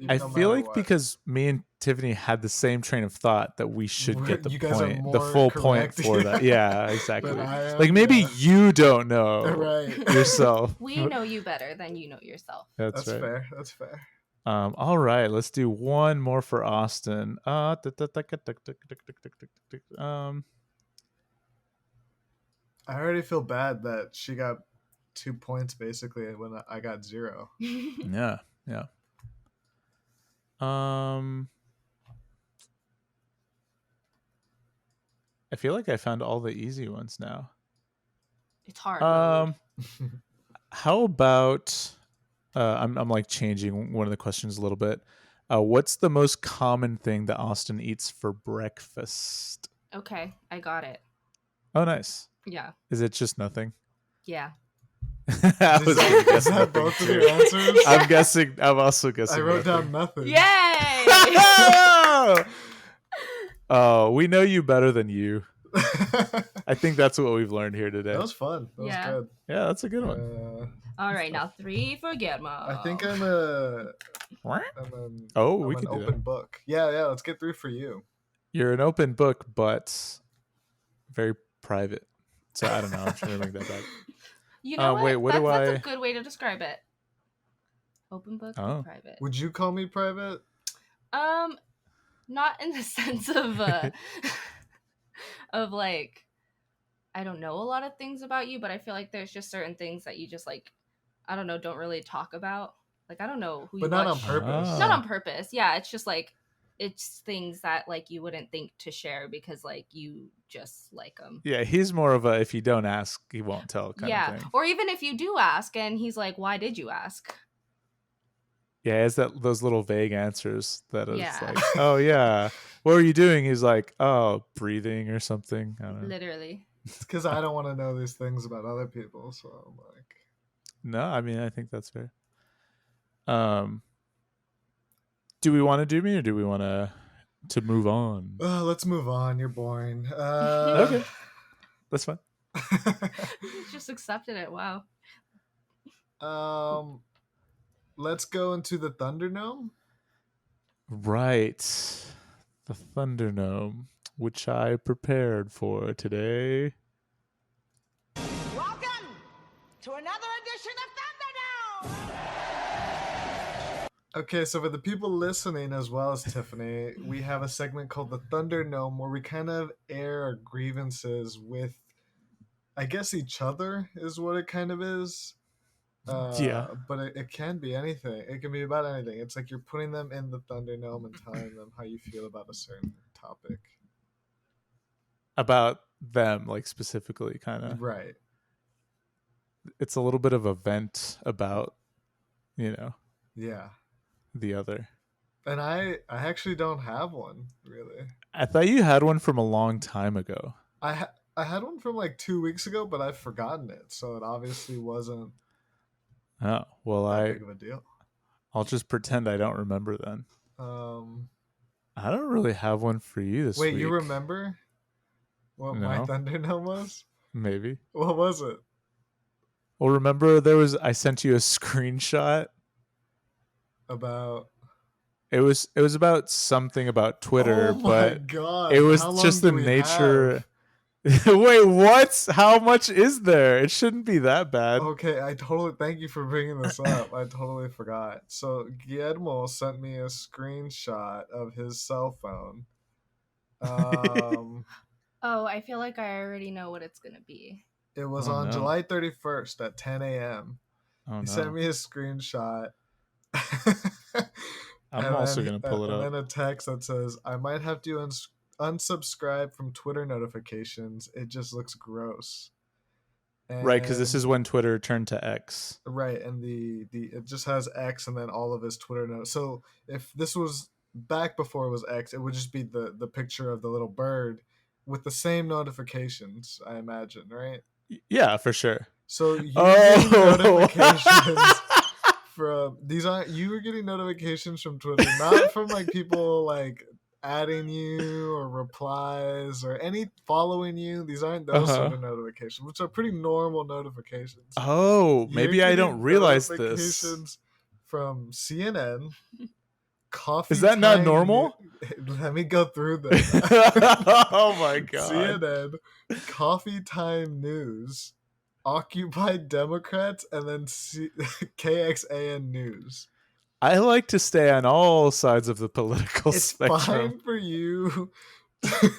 [SPEAKER 1] I feel like because me and Tiffany had the same train of thought that we should get the full point for that. Yeah, exactly. Like maybe you don't know yourself.
[SPEAKER 2] We know you better than you know yourself.
[SPEAKER 1] That's right.
[SPEAKER 3] Fair. That's fair.
[SPEAKER 1] All right, let's do one more for Austin. I
[SPEAKER 3] already feel bad that she got 2 points basically when I got 0.
[SPEAKER 1] Yeah. I feel like I found all the easy ones now.
[SPEAKER 2] It's hard.
[SPEAKER 1] How about I'm like changing one of the questions a little bit. What's the most common thing that Austin eats for breakfast?
[SPEAKER 2] Okay, I got it.
[SPEAKER 1] Oh, nice.
[SPEAKER 2] Yeah.
[SPEAKER 1] Is it just nothing?
[SPEAKER 2] Yeah.
[SPEAKER 3] Is that both of your answers?
[SPEAKER 1] I'm also guessing.
[SPEAKER 3] I wrote down nothing.
[SPEAKER 2] Yay!
[SPEAKER 1] Oh, we know you better than you. I think that's what we've learned here today.
[SPEAKER 3] That was fun. That was good.
[SPEAKER 1] Yeah, that's a good one.
[SPEAKER 2] All right, now 3 for Guillermo.
[SPEAKER 3] I think I'm an open book. Yeah, let's get 3 for you.
[SPEAKER 1] You're an open book, but very private. So I don't know. I'm trying to bring that back.
[SPEAKER 2] You know what? That's a good way to describe it. Open book, but private.
[SPEAKER 3] Would you call me private?
[SPEAKER 2] Not in the sense of of like I don't know a lot of things about you, but I feel like there's just certain things that you just like I don't know, don't really talk about. Like I don't know who you
[SPEAKER 3] But not on purpose.
[SPEAKER 2] Not on purpose. Yeah, it's just like it's things that like you wouldn't think to share because like you just like them.
[SPEAKER 1] Yeah, he's more of a if you don't ask, he won't tell kind of thing.
[SPEAKER 2] Or even if you do ask and he's like, why did you ask?
[SPEAKER 1] Yeah, it's those little vague answers that is like, oh yeah, what were you doing? He's like, oh, breathing or something. I don't know.
[SPEAKER 2] Literally.
[SPEAKER 3] It's because I don't want to know these things about other people, so I'm like.
[SPEAKER 1] No, I mean I think that's fair. Do we want to do me or do we want to move on?
[SPEAKER 3] Let's move on. You're boring.
[SPEAKER 1] Okay, that's fine.
[SPEAKER 2] Just accepted it. Wow.
[SPEAKER 3] Let's go into the Thunderdome.
[SPEAKER 1] Right, the Thunderdome, which I prepared for today.
[SPEAKER 9] Welcome to another edition of Thunderdome.
[SPEAKER 3] Okay, so for the people listening as well as Tiffany, we have a segment called the Thunderdome where we kind of air our grievances with, I guess, each other is what it kind of is. But it can be anything. It can be about anything. It's like you're putting them in the Thunderdome and telling them how you feel about a certain topic.
[SPEAKER 1] About them, like specifically, kind of.
[SPEAKER 3] Right.
[SPEAKER 1] It's a little bit of a vent about
[SPEAKER 3] Yeah.
[SPEAKER 1] the other.
[SPEAKER 3] And I actually don't have one, really.
[SPEAKER 1] I thought you had one from a long time ago.
[SPEAKER 3] I had one from like 2 weeks ago, but I've forgotten it, so it obviously wasn't
[SPEAKER 1] Oh, well,
[SPEAKER 3] that big of a deal.
[SPEAKER 1] I'll just pretend I don't remember then.
[SPEAKER 3] I
[SPEAKER 1] I don't really have one for you this week.
[SPEAKER 3] Wait, you remember what my Thunderdome was?
[SPEAKER 1] Maybe.
[SPEAKER 3] What was it?
[SPEAKER 1] Well, remember I sent you a screenshot
[SPEAKER 3] About
[SPEAKER 1] it was about something about Twitter,
[SPEAKER 3] oh my
[SPEAKER 1] but
[SPEAKER 3] God.
[SPEAKER 1] it was
[SPEAKER 3] How long
[SPEAKER 1] just
[SPEAKER 3] do
[SPEAKER 1] the
[SPEAKER 3] we
[SPEAKER 1] nature.
[SPEAKER 3] have?
[SPEAKER 1] Wait, what? How much is there? It shouldn't be that bad.
[SPEAKER 3] Okay, thank you for bringing this up. I totally forgot. So Guillermo sent me a screenshot of his cell phone.
[SPEAKER 2] Oh, I feel like I already know what it's gonna be.
[SPEAKER 3] It was on July 31st at 10 a.m. He sent me a screenshot.
[SPEAKER 1] I'm also going to pull it up.
[SPEAKER 3] And then a text that says, I might have to unsubscribe from Twitter notifications. It just looks gross.
[SPEAKER 1] Right, because this is when Twitter turned to X.
[SPEAKER 3] Right, and it just has X and then all of his Twitter notes. So if this was back before it was X, it would just be the picture of the little bird with the same notifications, I imagine, right?
[SPEAKER 1] Yeah, for sure.
[SPEAKER 3] So you getting notifications from you were getting notifications from Twitter, not from like people like adding you or replies or any following you. These aren't those sort of notifications, which are pretty normal notifications.
[SPEAKER 1] Oh, maybe I don't realize this.
[SPEAKER 3] From CNN, Coffee.
[SPEAKER 1] Is that not normal?
[SPEAKER 3] Let me go through this.
[SPEAKER 1] Oh my God.
[SPEAKER 3] CNN, Coffee Time News, Occupy Democrats, and then KXAN News.
[SPEAKER 1] I like to stay on all sides of the political spectrum.
[SPEAKER 3] It's fine for you to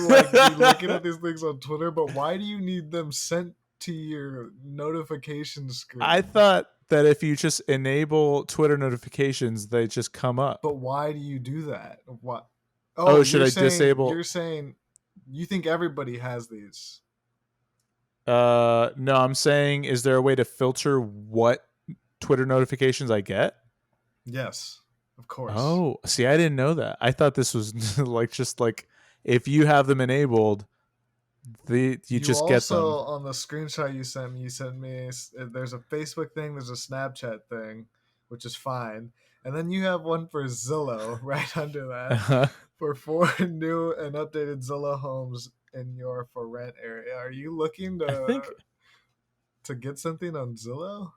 [SPEAKER 3] like be looking at these things on Twitter, but why do you need them sent to your notification screen?
[SPEAKER 1] I thought that if you just enable Twitter notifications, they just come up.
[SPEAKER 3] But why do you do that? What?
[SPEAKER 1] Oh, should I disable?
[SPEAKER 3] You're saying you think everybody has these?
[SPEAKER 1] No, I'm saying, is there a way to filter what Twitter notifications I get?
[SPEAKER 3] Yes, of course.
[SPEAKER 1] Oh, see, I didn't know that. I thought this was like if you have them enabled, you just get them.
[SPEAKER 3] Also, on the screenshot you sent me, there's a Facebook thing, there's a Snapchat thing, which is fine. And then you have one for Zillow right under that for 4 new and updated Zillow homes in your for rent area. Are you looking to get something on Zillow?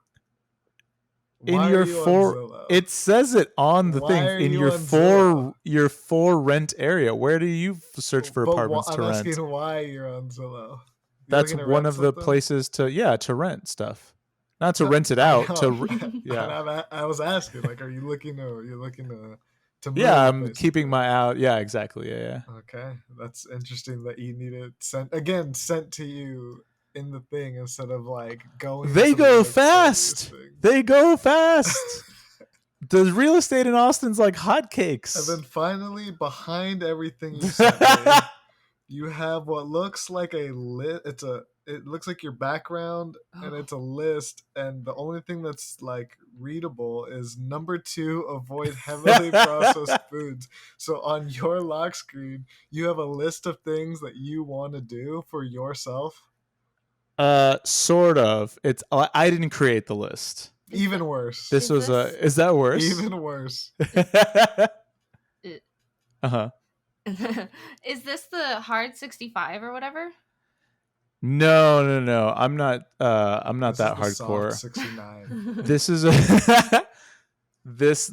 [SPEAKER 1] It says it on the thing in your for rent area. Where do you search for apartments to rent?
[SPEAKER 3] I'm asking why you're on Zillow.
[SPEAKER 1] That's one of the places to rent stuff, not to rent it out.
[SPEAKER 3] I was asking, like, are you looking to move?
[SPEAKER 1] Yeah, I'm basically keeping my out. Yeah, exactly. Yeah.
[SPEAKER 3] Okay, that's interesting that you need it sent to you in the thing instead of like going.
[SPEAKER 1] They go fast. They go fast. The real estate in Austin's like hotcakes.
[SPEAKER 3] And then finally, behind everything you sent me, you have what looks like a list. It looks like your background, and it's a list. And the only thing that's like readable is number 2: avoid heavily processed foods. So on your lock screen, you have a list of things that you want to do for yourself.
[SPEAKER 1] Sort of. I didn't create the list.
[SPEAKER 3] Even worse.
[SPEAKER 1] Is that worse?
[SPEAKER 3] Even worse.
[SPEAKER 2] Is this the hard 65 or whatever?
[SPEAKER 1] No. I'm not that hardcore.
[SPEAKER 3] 69.
[SPEAKER 1] This is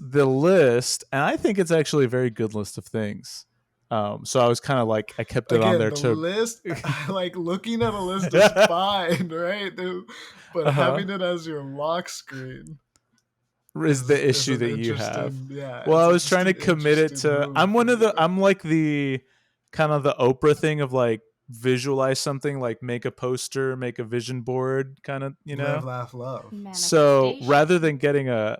[SPEAKER 1] the list, and I think it's actually a very good list of things. So I was kind of like, I kept it on there too.
[SPEAKER 3] List, like looking at a list is fine, right? But having it as your lock screen
[SPEAKER 1] is the issue that you have.
[SPEAKER 3] Yeah.
[SPEAKER 1] Well, I was trying to commit it to. I'm like the kind of the Oprah thing of like visualize something, like make a poster, make a vision board, kind of,
[SPEAKER 3] Live, laugh, love.
[SPEAKER 1] So rather than getting a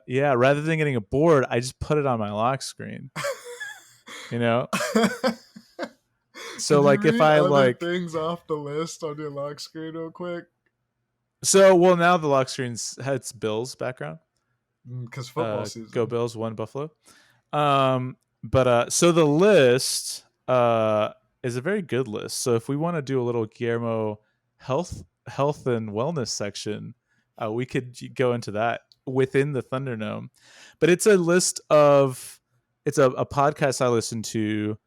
[SPEAKER 1] board, I just put it on my lock screen. So like if I like
[SPEAKER 3] things off the list on your lock screen real quick.
[SPEAKER 1] So now the lock screen's has Bill's background.
[SPEAKER 3] Because football season.
[SPEAKER 1] Go Bills, 1 Buffalo. But so the list is a very good list. So if we want to do a little Guillermo health and wellness section, we could go into that within the Thunderdome. But it's a list of it's a podcast I listen to,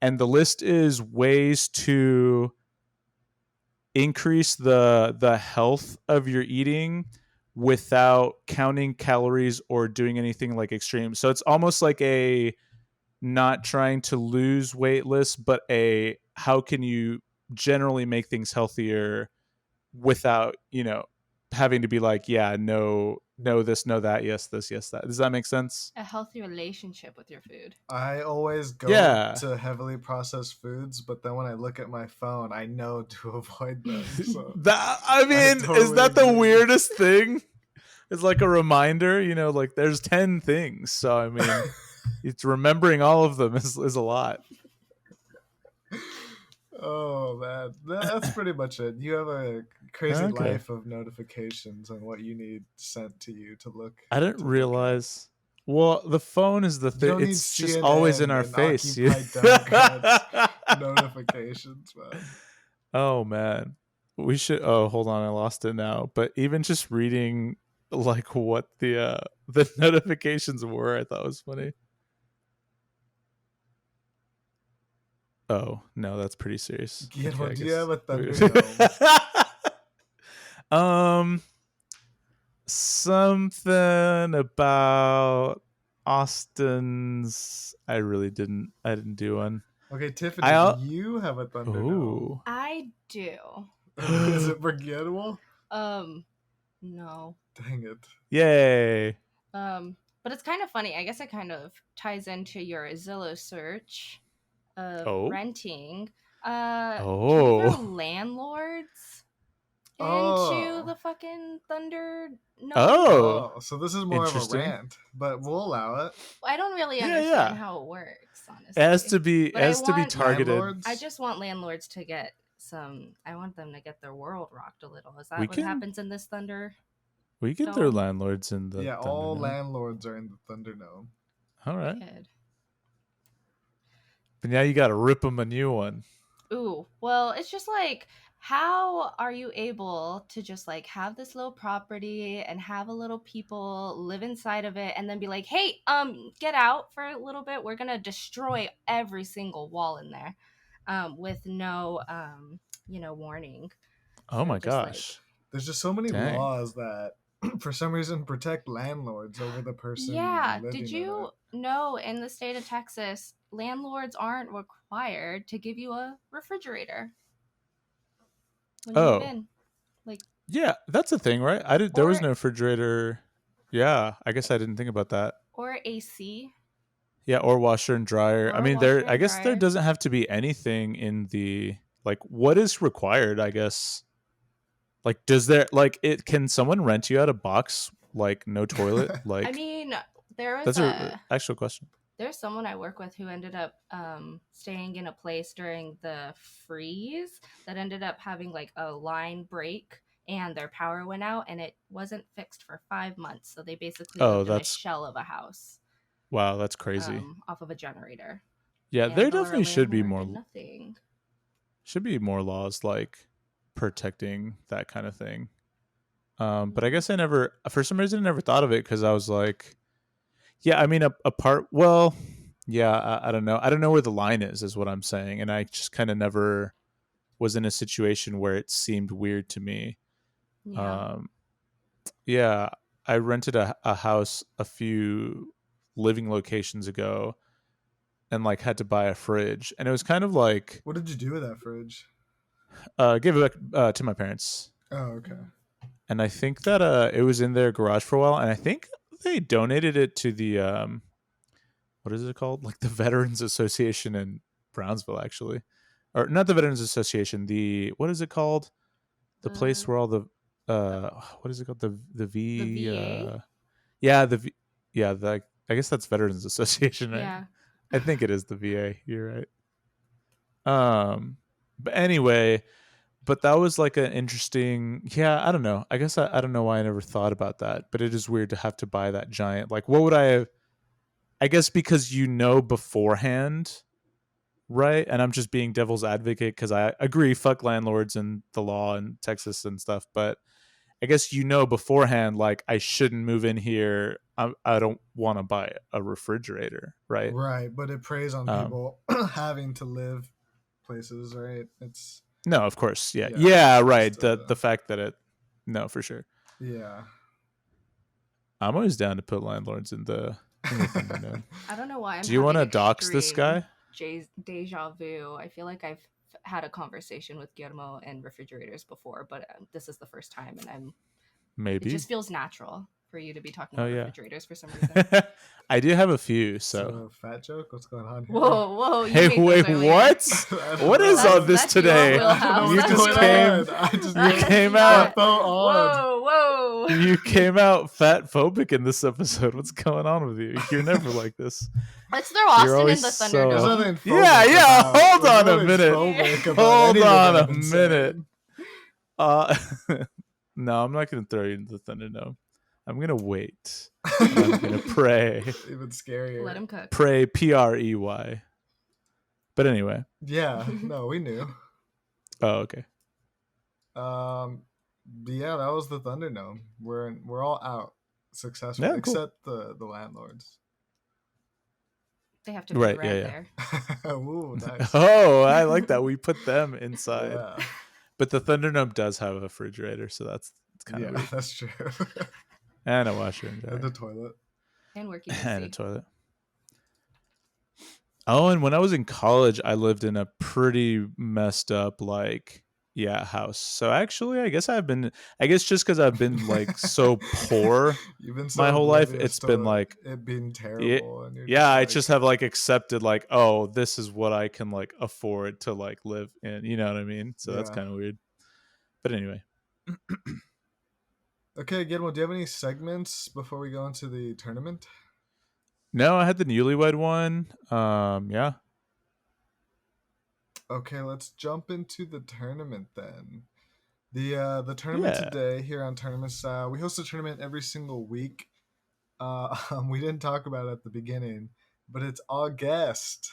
[SPEAKER 1] and the list is ways to increase the health of your eating without counting calories or doing anything like extreme. So it's almost like a not trying to lose weight list, but a how can you generally make things healthier without, having to be like, yeah, no, this, no, that, yes, this, yes, that. Does that make sense?
[SPEAKER 2] A healthy relationship with your food.
[SPEAKER 3] I always go
[SPEAKER 1] Yeah.
[SPEAKER 3] to heavily processed foods, but then when I look at my phone, I know to avoid them. So
[SPEAKER 1] Is that the
[SPEAKER 3] agree.
[SPEAKER 1] weirdest thing? It's like a reminder, like there's 10 things. So, I mean, it's remembering all of them is a lot.
[SPEAKER 3] Oh, man. That's pretty much it. You have a crazy life of notifications and what you need sent to you to look.
[SPEAKER 1] I didn't realize. Well, the phone is the thing. It's just always in our face.
[SPEAKER 3] Notifications, man.
[SPEAKER 1] Oh, man. We should. Oh, hold on. I lost it now. But even just reading like what the notifications were, I thought was funny. Oh, no, that's pretty serious.
[SPEAKER 3] Guillermo,
[SPEAKER 1] Okay,
[SPEAKER 3] do you have a Thunderdome?
[SPEAKER 1] Something about Austin's. I didn't do one.
[SPEAKER 3] Okay, Tiffany, do you have a Thunderdome?
[SPEAKER 1] Ooh.
[SPEAKER 2] I do.
[SPEAKER 3] Is it for Guillermo?
[SPEAKER 2] No.
[SPEAKER 3] Dang it.
[SPEAKER 1] Yay.
[SPEAKER 2] But it's kind of funny. I guess it kind of ties into your Zillow search of renting. Your landlords into the fucking Thunder. No.
[SPEAKER 3] So this is more of a rant, but we'll allow it.
[SPEAKER 2] I don't really understand how it works, honestly.
[SPEAKER 1] It has to be targeted.
[SPEAKER 3] Landlords?
[SPEAKER 2] I just want landlords to get I want them to get their world rocked a little. Is that what happens in this Thunder?
[SPEAKER 1] We get their landlords in the
[SPEAKER 3] Yeah, all landlords are in the Thunderdome.
[SPEAKER 1] All right.
[SPEAKER 2] Good.
[SPEAKER 1] But now you got to rip them a new one.
[SPEAKER 2] Ooh, well, it's just like, how are you able to just like have this little property and have a little people live inside of it and then be like, hey, get out for a little bit. We're gonna destroy every single wall in there, with no, warning.
[SPEAKER 1] Oh my gosh!
[SPEAKER 3] There's just so many laws that, for some reason, protect landlords over the person.
[SPEAKER 2] Yeah. Did you know in the state of Texas, landlords aren't required to give you a refrigerator when you move in? Like,
[SPEAKER 1] yeah, that's a thing, right? There was no refrigerator. Yeah, I guess I didn't think about that.
[SPEAKER 2] Or AC.
[SPEAKER 1] Yeah, or washer and dryer. I mean, I guess there
[SPEAKER 2] dryer.
[SPEAKER 1] doesn't have to be anything in the what is required, I guess. Like, does there can someone rent you out a box like no toilet? Like,
[SPEAKER 2] I mean, there was
[SPEAKER 1] that's an actual question.
[SPEAKER 2] There's someone I work with who ended up staying in a place during the freeze that ended up having like a line break and their power went out and it wasn't fixed for 5 months. So they basically lived in a shell of a house.
[SPEAKER 1] Wow, that's crazy.
[SPEAKER 2] Off of a generator.
[SPEAKER 1] Yeah,
[SPEAKER 2] and
[SPEAKER 1] there definitely should be more.
[SPEAKER 2] Nothing.
[SPEAKER 1] Should be more laws like protecting that kind of thing. But I guess for some reason I never thought of it because I was like, yeah, I mean I don't know. I don't know where the line is what I'm saying. And I just kind of never was in a situation where it seemed weird to me.
[SPEAKER 2] Yeah.
[SPEAKER 1] I rented a house a few living locations ago and like had to buy a fridge. And it was kind of like,
[SPEAKER 3] what did you do with that fridge?
[SPEAKER 1] Give it back to my parents.
[SPEAKER 3] Oh, okay.
[SPEAKER 1] And I think that it was in their garage for a while, and I think they donated it to the what is it called? Like the Veterans Association in Brownsville, actually, or not the Veterans Association. What is it called? The place where all the what is it called? The
[SPEAKER 2] VA?
[SPEAKER 1] I guess that's Veterans Association, right?
[SPEAKER 2] Yeah.
[SPEAKER 1] I think it is the VA. You're right. But anyway, but that was like an interesting. Yeah, I don't know. I guess I don't know why I never thought about that, but it is weird to have to buy that giant. Like, what would I have? I guess because beforehand, right? And I'm just being devil's advocate because I agree, fuck landlords and the law in Texas and stuff. But I guess beforehand, like I shouldn't move in here. I don't want to buy a refrigerator, right?
[SPEAKER 3] Right, but it preys on people having to live places, right? It's
[SPEAKER 1] no, of course, yeah, right. The fact that no, for sure.
[SPEAKER 3] Yeah,
[SPEAKER 1] I'm always down to put landlords in the Thunderdome.
[SPEAKER 2] I don't know why.
[SPEAKER 1] Do you want to dox this guy?
[SPEAKER 2] Deja vu. I feel like I've had a conversation with Guillermo and refrigerators before, but this is the first time, and
[SPEAKER 1] maybe
[SPEAKER 2] it just feels natural for you to be talking about refrigerators for some reason.
[SPEAKER 1] I do have a few.
[SPEAKER 3] So fat joke. What's going on here?
[SPEAKER 2] Whoa!
[SPEAKER 1] Hey, wait, what? What is on this today?
[SPEAKER 2] You
[SPEAKER 1] came out.
[SPEAKER 2] Whoa!
[SPEAKER 1] You came out fat phobic in this episode. What's going on with you? You're never like this.
[SPEAKER 2] Let's throw Austin in the Thunderdome.
[SPEAKER 1] Yeah. Hold on a minute. No, I'm not going to throw you into the Thunderdome. I'm going to wait. I'm going to pray.
[SPEAKER 3] Even scarier.
[SPEAKER 2] Let him cook.
[SPEAKER 1] Pray, Prey. But anyway.
[SPEAKER 3] Yeah, no, we knew.
[SPEAKER 1] Oh, okay.
[SPEAKER 3] Yeah, that was the Thunderdome. We're all out successfully, except the landlords.
[SPEAKER 2] They have to be right there.
[SPEAKER 3] Ooh, nice.
[SPEAKER 1] Oh, I like that. We put them inside.
[SPEAKER 3] Yeah.
[SPEAKER 1] But the Thunderdome does have a refrigerator, so that's kind of weird.
[SPEAKER 3] That's true.
[SPEAKER 1] And a washer and dryer.
[SPEAKER 3] And a toilet.
[SPEAKER 2] And working
[SPEAKER 1] and a toilet. Oh, and when I was in college, I lived in a pretty messed up house. So actually, I guess just because I've been like so poor
[SPEAKER 3] You've been
[SPEAKER 1] my whole life, it's been like
[SPEAKER 3] it being terrible.
[SPEAKER 1] I just have like accepted like, oh, this is what I can like afford to like live in. You know what I mean? So that's kind of weird. But anyway.
[SPEAKER 3] Okay, Guillermo, do you have any segments before we go into the tournament?
[SPEAKER 1] No, I had the newlywed one. Yeah.
[SPEAKER 3] Okay, let's jump into the tournament then. The tournament today here on Tournament Style. We host a tournament every single week. We didn't talk about it at the beginning, but it's August.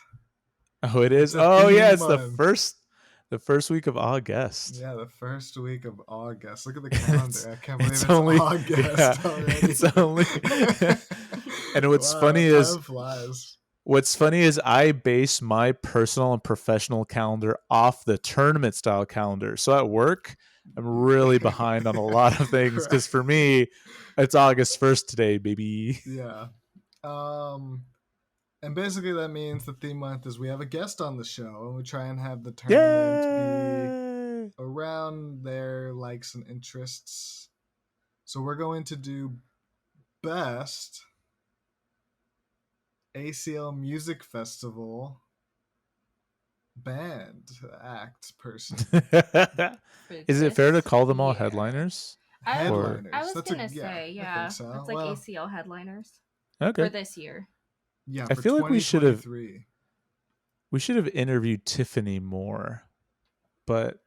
[SPEAKER 1] Oh, it is. Oh, yeah, it's the first week of August.
[SPEAKER 3] Yeah, the first week of August. Look at the calendar. I can't believe it's only August already.
[SPEAKER 1] It's only. And what's funny is I base my personal and professional calendar off the tournament style calendar. So at work, I'm really behind on a lot of things because for me, it's August 1st today, baby.
[SPEAKER 3] Yeah. And basically that means the theme month is we have a guest on the show and we try and have the tournament be around their likes and interests. So we're going to do best ACL Music Festival band act person.
[SPEAKER 1] Is it fair to call them all headliners?
[SPEAKER 3] Headliners.
[SPEAKER 2] I was going to say, it's like ACL headliners for this year.
[SPEAKER 3] Yeah,
[SPEAKER 1] I feel like we should have interviewed Tiffany more, but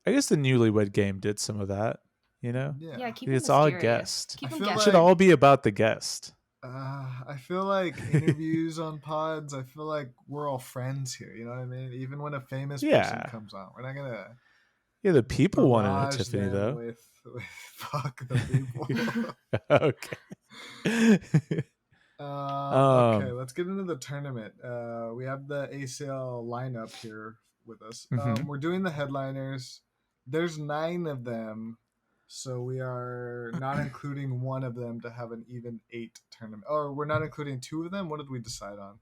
[SPEAKER 1] I guess the Newlywed Game did some of that, you know?
[SPEAKER 2] Yeah,
[SPEAKER 1] it's all guest.
[SPEAKER 2] It
[SPEAKER 1] should all be about the guest.
[SPEAKER 3] I feel like interviews on pods, I feel like we're all friends here, you know what I mean? Even when a famous person comes on, we're not gonna
[SPEAKER 1] the people want to know Tiffany though.
[SPEAKER 3] With fuck the people.
[SPEAKER 1] Okay.
[SPEAKER 3] Okay, let's get into the tournament. We have the ACL lineup here with us. We're doing the headliners. There's 9 of them, so we are not including one of them to have an even 8 tournament. Or we're not including 2 of them. What did we decide on?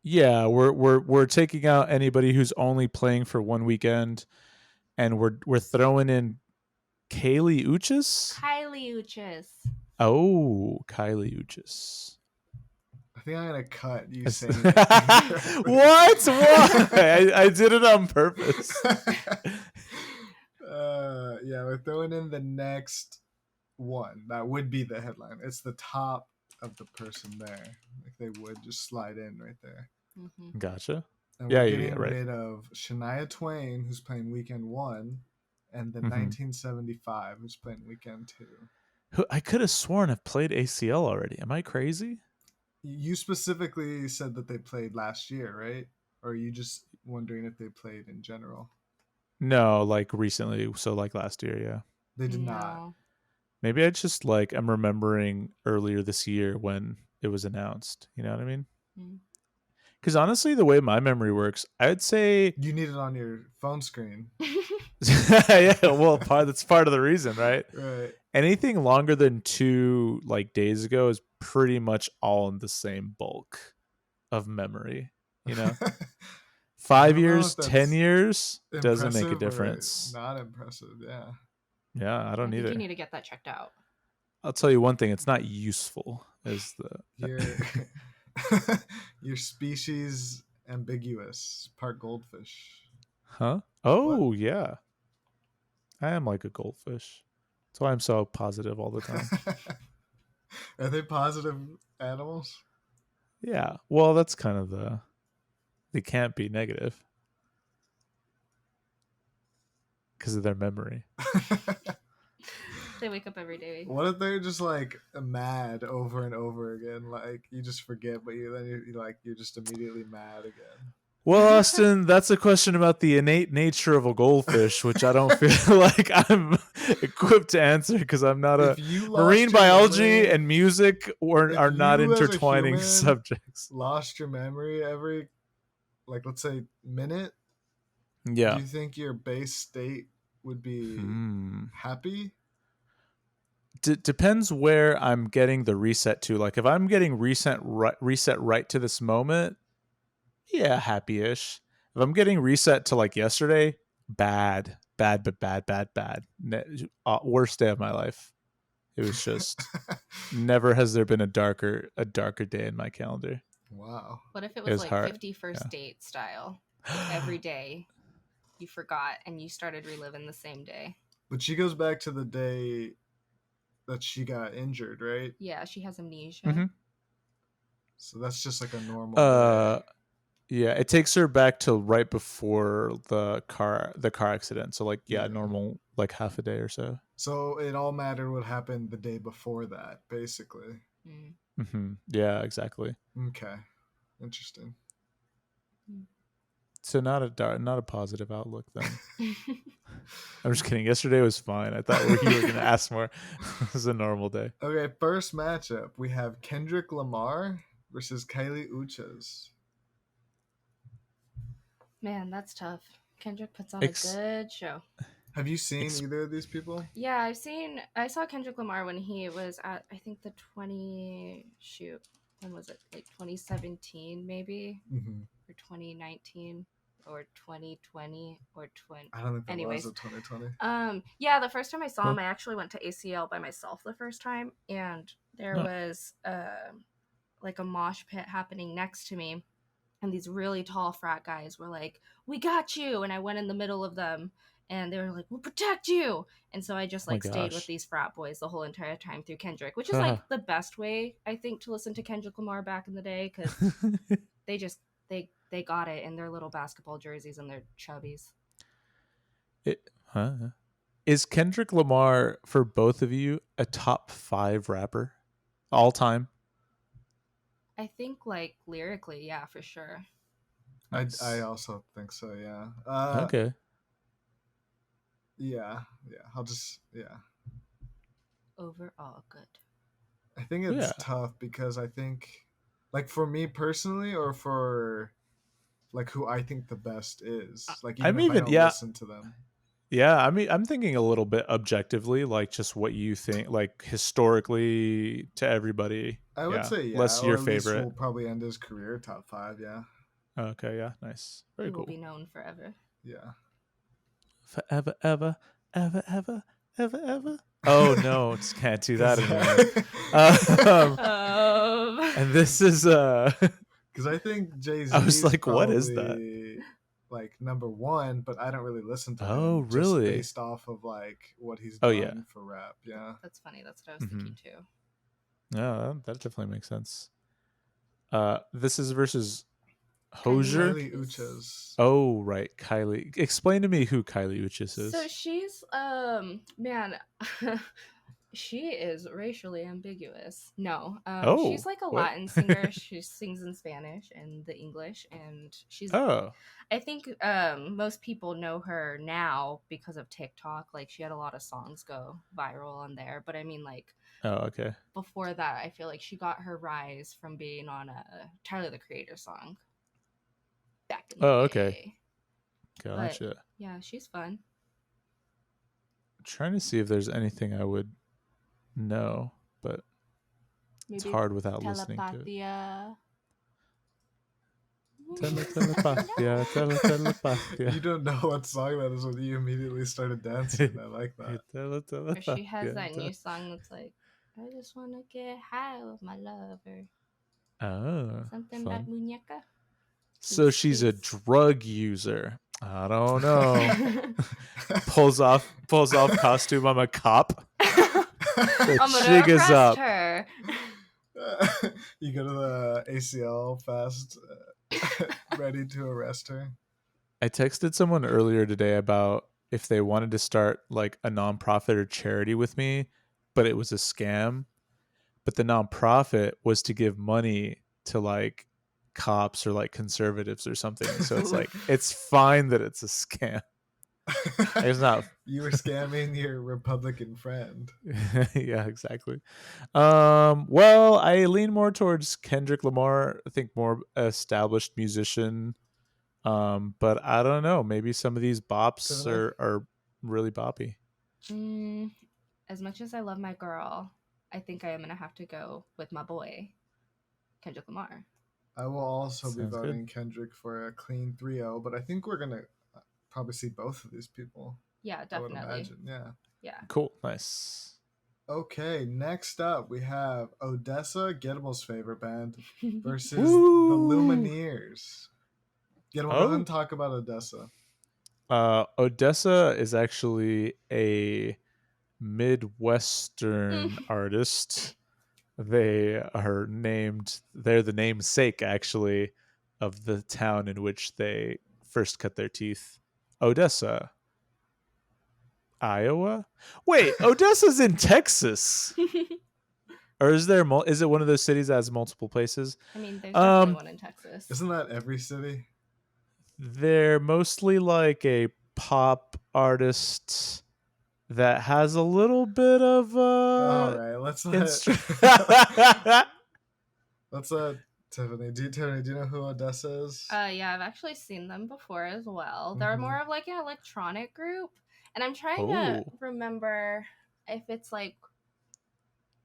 [SPEAKER 1] Yeah, we're taking out anybody who's only playing for one weekend, and we're throwing in Kylie Uchis. Oh, Kylie Uchis.
[SPEAKER 3] I think I'm gonna cut you saying that.
[SPEAKER 1] What? Why? I did it on purpose.
[SPEAKER 3] Yeah, we're throwing in the next one. That would be the headline. It's the top of the person there. Like they would just slide in right there.
[SPEAKER 1] Gotcha.
[SPEAKER 3] And
[SPEAKER 1] Yeah,
[SPEAKER 3] we're
[SPEAKER 1] yeah,
[SPEAKER 3] getting
[SPEAKER 1] yeah, right.
[SPEAKER 3] rid of Shania Twain, who's playing weekend 1, and the
[SPEAKER 1] Mhm.
[SPEAKER 3] 1975, who's playing weekend 2.
[SPEAKER 1] I could have sworn I've played ACL already. Am I crazy?
[SPEAKER 3] You specifically said that they played last year, right? Or are you just wondering if they played in general?
[SPEAKER 1] No, like recently. So like last year, yeah.
[SPEAKER 3] They did not.
[SPEAKER 2] No.
[SPEAKER 1] Maybe I just like I'm remembering earlier this year when it was announced. You know what I mean?
[SPEAKER 2] Mm.
[SPEAKER 1] Because honestly, the way my memory works, I'd say,
[SPEAKER 3] You need it on your phone screen.
[SPEAKER 1] yeah. Well, that's part of the reason, right?
[SPEAKER 3] Right.
[SPEAKER 1] Anything longer than 2 like days ago is pretty much all in the same bulk of memory. You know,
[SPEAKER 3] I
[SPEAKER 1] 5
[SPEAKER 3] don't know
[SPEAKER 1] years,
[SPEAKER 3] if
[SPEAKER 1] 10
[SPEAKER 3] that's
[SPEAKER 1] years doesn't make a
[SPEAKER 3] impressive or
[SPEAKER 1] difference.
[SPEAKER 3] not impressive. Yeah.
[SPEAKER 1] Yeah, I
[SPEAKER 2] I
[SPEAKER 1] don't
[SPEAKER 2] think
[SPEAKER 1] either.
[SPEAKER 2] you need to get that checked out.
[SPEAKER 1] I'll tell you one thing: it's not useful. Is the
[SPEAKER 3] Your your species ambiguous. Part goldfish.
[SPEAKER 1] huh? Oh yeah, I am like a goldfish. That's why I'm so positive all the time.
[SPEAKER 3] Are they positive animals?
[SPEAKER 1] Yeah. Well, that's kind of they can't be negative because of their memory.
[SPEAKER 2] They wake up every day.
[SPEAKER 3] What if they're just like mad over and over again? Like you just forget, but you're just immediately mad again.
[SPEAKER 1] Well, Austin, that's a question about the innate nature of a goldfish, which I don't feel like I'm equipped to answer because I'm not
[SPEAKER 3] If
[SPEAKER 1] a
[SPEAKER 3] you lost
[SPEAKER 1] marine
[SPEAKER 3] your
[SPEAKER 1] biology
[SPEAKER 3] memory-
[SPEAKER 1] and music
[SPEAKER 3] if
[SPEAKER 1] are not
[SPEAKER 3] you as a
[SPEAKER 1] intertwining
[SPEAKER 3] human
[SPEAKER 1] subjects.
[SPEAKER 3] Lost your memory every, like, let's say minute.
[SPEAKER 1] Yeah.
[SPEAKER 3] Do you think your base state would be happy?
[SPEAKER 1] Depends where I'm getting the reset to. Like if I'm getting reset right to this moment, yeah, happy-ish. If I'm getting reset to like yesterday, bad. Worst day of my life. It was just never has there been a darker day in my calendar.
[SPEAKER 3] Wow.
[SPEAKER 2] What if it
[SPEAKER 1] It
[SPEAKER 2] was
[SPEAKER 1] was
[SPEAKER 2] like
[SPEAKER 1] hard.
[SPEAKER 2] 51st date style? Like every day you forgot and you started reliving the same day.
[SPEAKER 3] But she goes back to the day that she got injured, right?
[SPEAKER 2] Yeah, she has amnesia.
[SPEAKER 1] Mm-hmm.
[SPEAKER 3] So that's just like a normal day.
[SPEAKER 1] Yeah, it takes her back to right before the car accident. So like
[SPEAKER 3] Yeah.
[SPEAKER 1] normal like half a day or so.
[SPEAKER 3] So it all mattered what happened the day before that, basically.
[SPEAKER 2] Mm.
[SPEAKER 1] Mm-hmm. Yeah, exactly.
[SPEAKER 3] Okay. Interesting.
[SPEAKER 1] So not a positive outlook then. I'm just kidding. Yesterday was fine. I thought you were going to ask more. It was a normal day.
[SPEAKER 3] Okay, first matchup. We have Kendrick Lamar versus Kylie Uchis.
[SPEAKER 2] Man, that's tough. Kendrick puts on a good show.
[SPEAKER 3] Have you seen either of these people?
[SPEAKER 2] Yeah, I saw Kendrick Lamar when he was at, I think when was it? Like 2017 maybe?
[SPEAKER 3] Mm-hmm.
[SPEAKER 2] Or 2019 or 2020 or 20.
[SPEAKER 3] I don't think that
[SPEAKER 2] Anyways,
[SPEAKER 3] was a 2020.
[SPEAKER 2] Yeah, the first time I saw him, I actually went to ACL by myself the first time, and there was like a mosh pit happening next to me, and these really tall frat guys were like, "We got you," and I went in the middle of them, and they were like, "We'll protect you," and so I just like stayed with these frat boys the whole entire time through Kendrick, which is like the best way I think to listen to Kendrick Lamar back in the day, because they got it in their little basketball jerseys and their chubbies.
[SPEAKER 1] Is Kendrick Lamar, for both of you, a top 5 rapper all time?
[SPEAKER 2] I think like lyrically, yeah, for sure.
[SPEAKER 3] Nice. I also think so, yeah.
[SPEAKER 1] Okay.
[SPEAKER 3] Yeah.
[SPEAKER 2] Overall good.
[SPEAKER 3] I think it's tough because I think, like, for me personally, or for like who I think the best is, like, even if I don't listen to them.
[SPEAKER 1] Yeah, I mean, I'm thinking a little bit objectively, like just what you think, like historically to everybody.
[SPEAKER 3] I would say, yeah.
[SPEAKER 1] Less your favorite.
[SPEAKER 3] Will probably end his career top 5, yeah.
[SPEAKER 1] Okay, yeah, nice. Very cool.
[SPEAKER 2] Will be known forever.
[SPEAKER 3] Yeah.
[SPEAKER 1] Forever, ever, ever, ever, ever, ever. Oh no, just can't do that anymore. And this is
[SPEAKER 3] because I think Jay-Z.
[SPEAKER 1] I was like, what is that?
[SPEAKER 3] Like number 1, but I don't really listen to him.
[SPEAKER 1] Oh, really?
[SPEAKER 3] Just based off of like what he's done for rap. Yeah.
[SPEAKER 2] That's funny. That's what I was thinking too.
[SPEAKER 1] Yeah, that definitely makes sense. This is versus Hosier?
[SPEAKER 3] Kylie Uchis.
[SPEAKER 1] Oh, right. Kylie. Explain to me who Kylie Uchis is.
[SPEAKER 2] So she's man, she is racially ambiguous. No, she's like a
[SPEAKER 1] what?
[SPEAKER 2] Latin singer. She sings in Spanish and the English, and she's.
[SPEAKER 1] Oh.
[SPEAKER 2] I think most people know her now because of TikTok. Like she had a lot of songs go viral on there. But I mean, like,
[SPEAKER 1] Oh, okay.
[SPEAKER 2] before that, I feel like she got her rise from being on a Tyler the Creator song back in the
[SPEAKER 1] Oh,
[SPEAKER 2] day.
[SPEAKER 1] okay. Gotcha.
[SPEAKER 2] But, yeah, she's fun.
[SPEAKER 1] I'm trying to see if there's anything I would know, but it's hard without listening to it. Telepathia, telepathia.
[SPEAKER 3] You don't know what song that is when you immediately started dancing. I like that.
[SPEAKER 2] Or she has that new song that's like, I just want to get high with my lover.
[SPEAKER 1] Oh,
[SPEAKER 2] Something
[SPEAKER 1] fun.
[SPEAKER 2] about muñeca.
[SPEAKER 1] So she's a drug user. I don't know. pulls off costume. I'm a cop. The
[SPEAKER 2] I'm gonna
[SPEAKER 1] jig is
[SPEAKER 2] arrest
[SPEAKER 1] up.
[SPEAKER 2] her.
[SPEAKER 3] You go to the ACL fast, ready to arrest her.
[SPEAKER 1] I texted someone earlier today about if they wanted to start like a nonprofit or charity with me, but it was a scam. But the nonprofit was to give money to like cops or like conservatives or something. So it's like it's fine that it's a scam. It's not.
[SPEAKER 3] You were scamming your Republican friend.
[SPEAKER 1] Yeah, exactly. Well, I lean more towards Kendrick Lamar. I think more established musician. But I don't know. Maybe some of these bops are really boppy.
[SPEAKER 2] As much as I love my girl, I think I am gonna have to go with my boy, Kendrick Lamar.
[SPEAKER 3] I will also be
[SPEAKER 1] Sounds
[SPEAKER 3] voting
[SPEAKER 1] good.
[SPEAKER 3] Kendrick for a clean 3-0, but I think we're gonna probably see both of these people.
[SPEAKER 2] Yeah,
[SPEAKER 3] I
[SPEAKER 2] definitely.
[SPEAKER 3] would imagine, yeah.
[SPEAKER 2] Yeah.
[SPEAKER 1] Cool. Nice.
[SPEAKER 3] Okay, next up we have Odessa, Guillermo's favorite band, versus the
[SPEAKER 1] Woo!
[SPEAKER 3] Lumineers. Guillermo, go ahead
[SPEAKER 1] Oh.
[SPEAKER 3] and talk about Odessa.
[SPEAKER 1] Odessa is actually a Midwestern artist. They're the namesake actually of the town in which they first cut their teeth. Odessa, Iowa? Wait, Odessa's in Texas. Or is it one of those cities that has multiple places?
[SPEAKER 2] I mean, there's definitely one in Texas.
[SPEAKER 3] Isn't that every city?
[SPEAKER 1] They're mostly like a pop artist that has a little bit of
[SPEAKER 3] All right, let's let Tiffany. Tiffany, do you know who Odessa is?
[SPEAKER 2] Yeah, I've actually seen them before as well. They're more of like an electronic group, and I'm trying to remember if it's like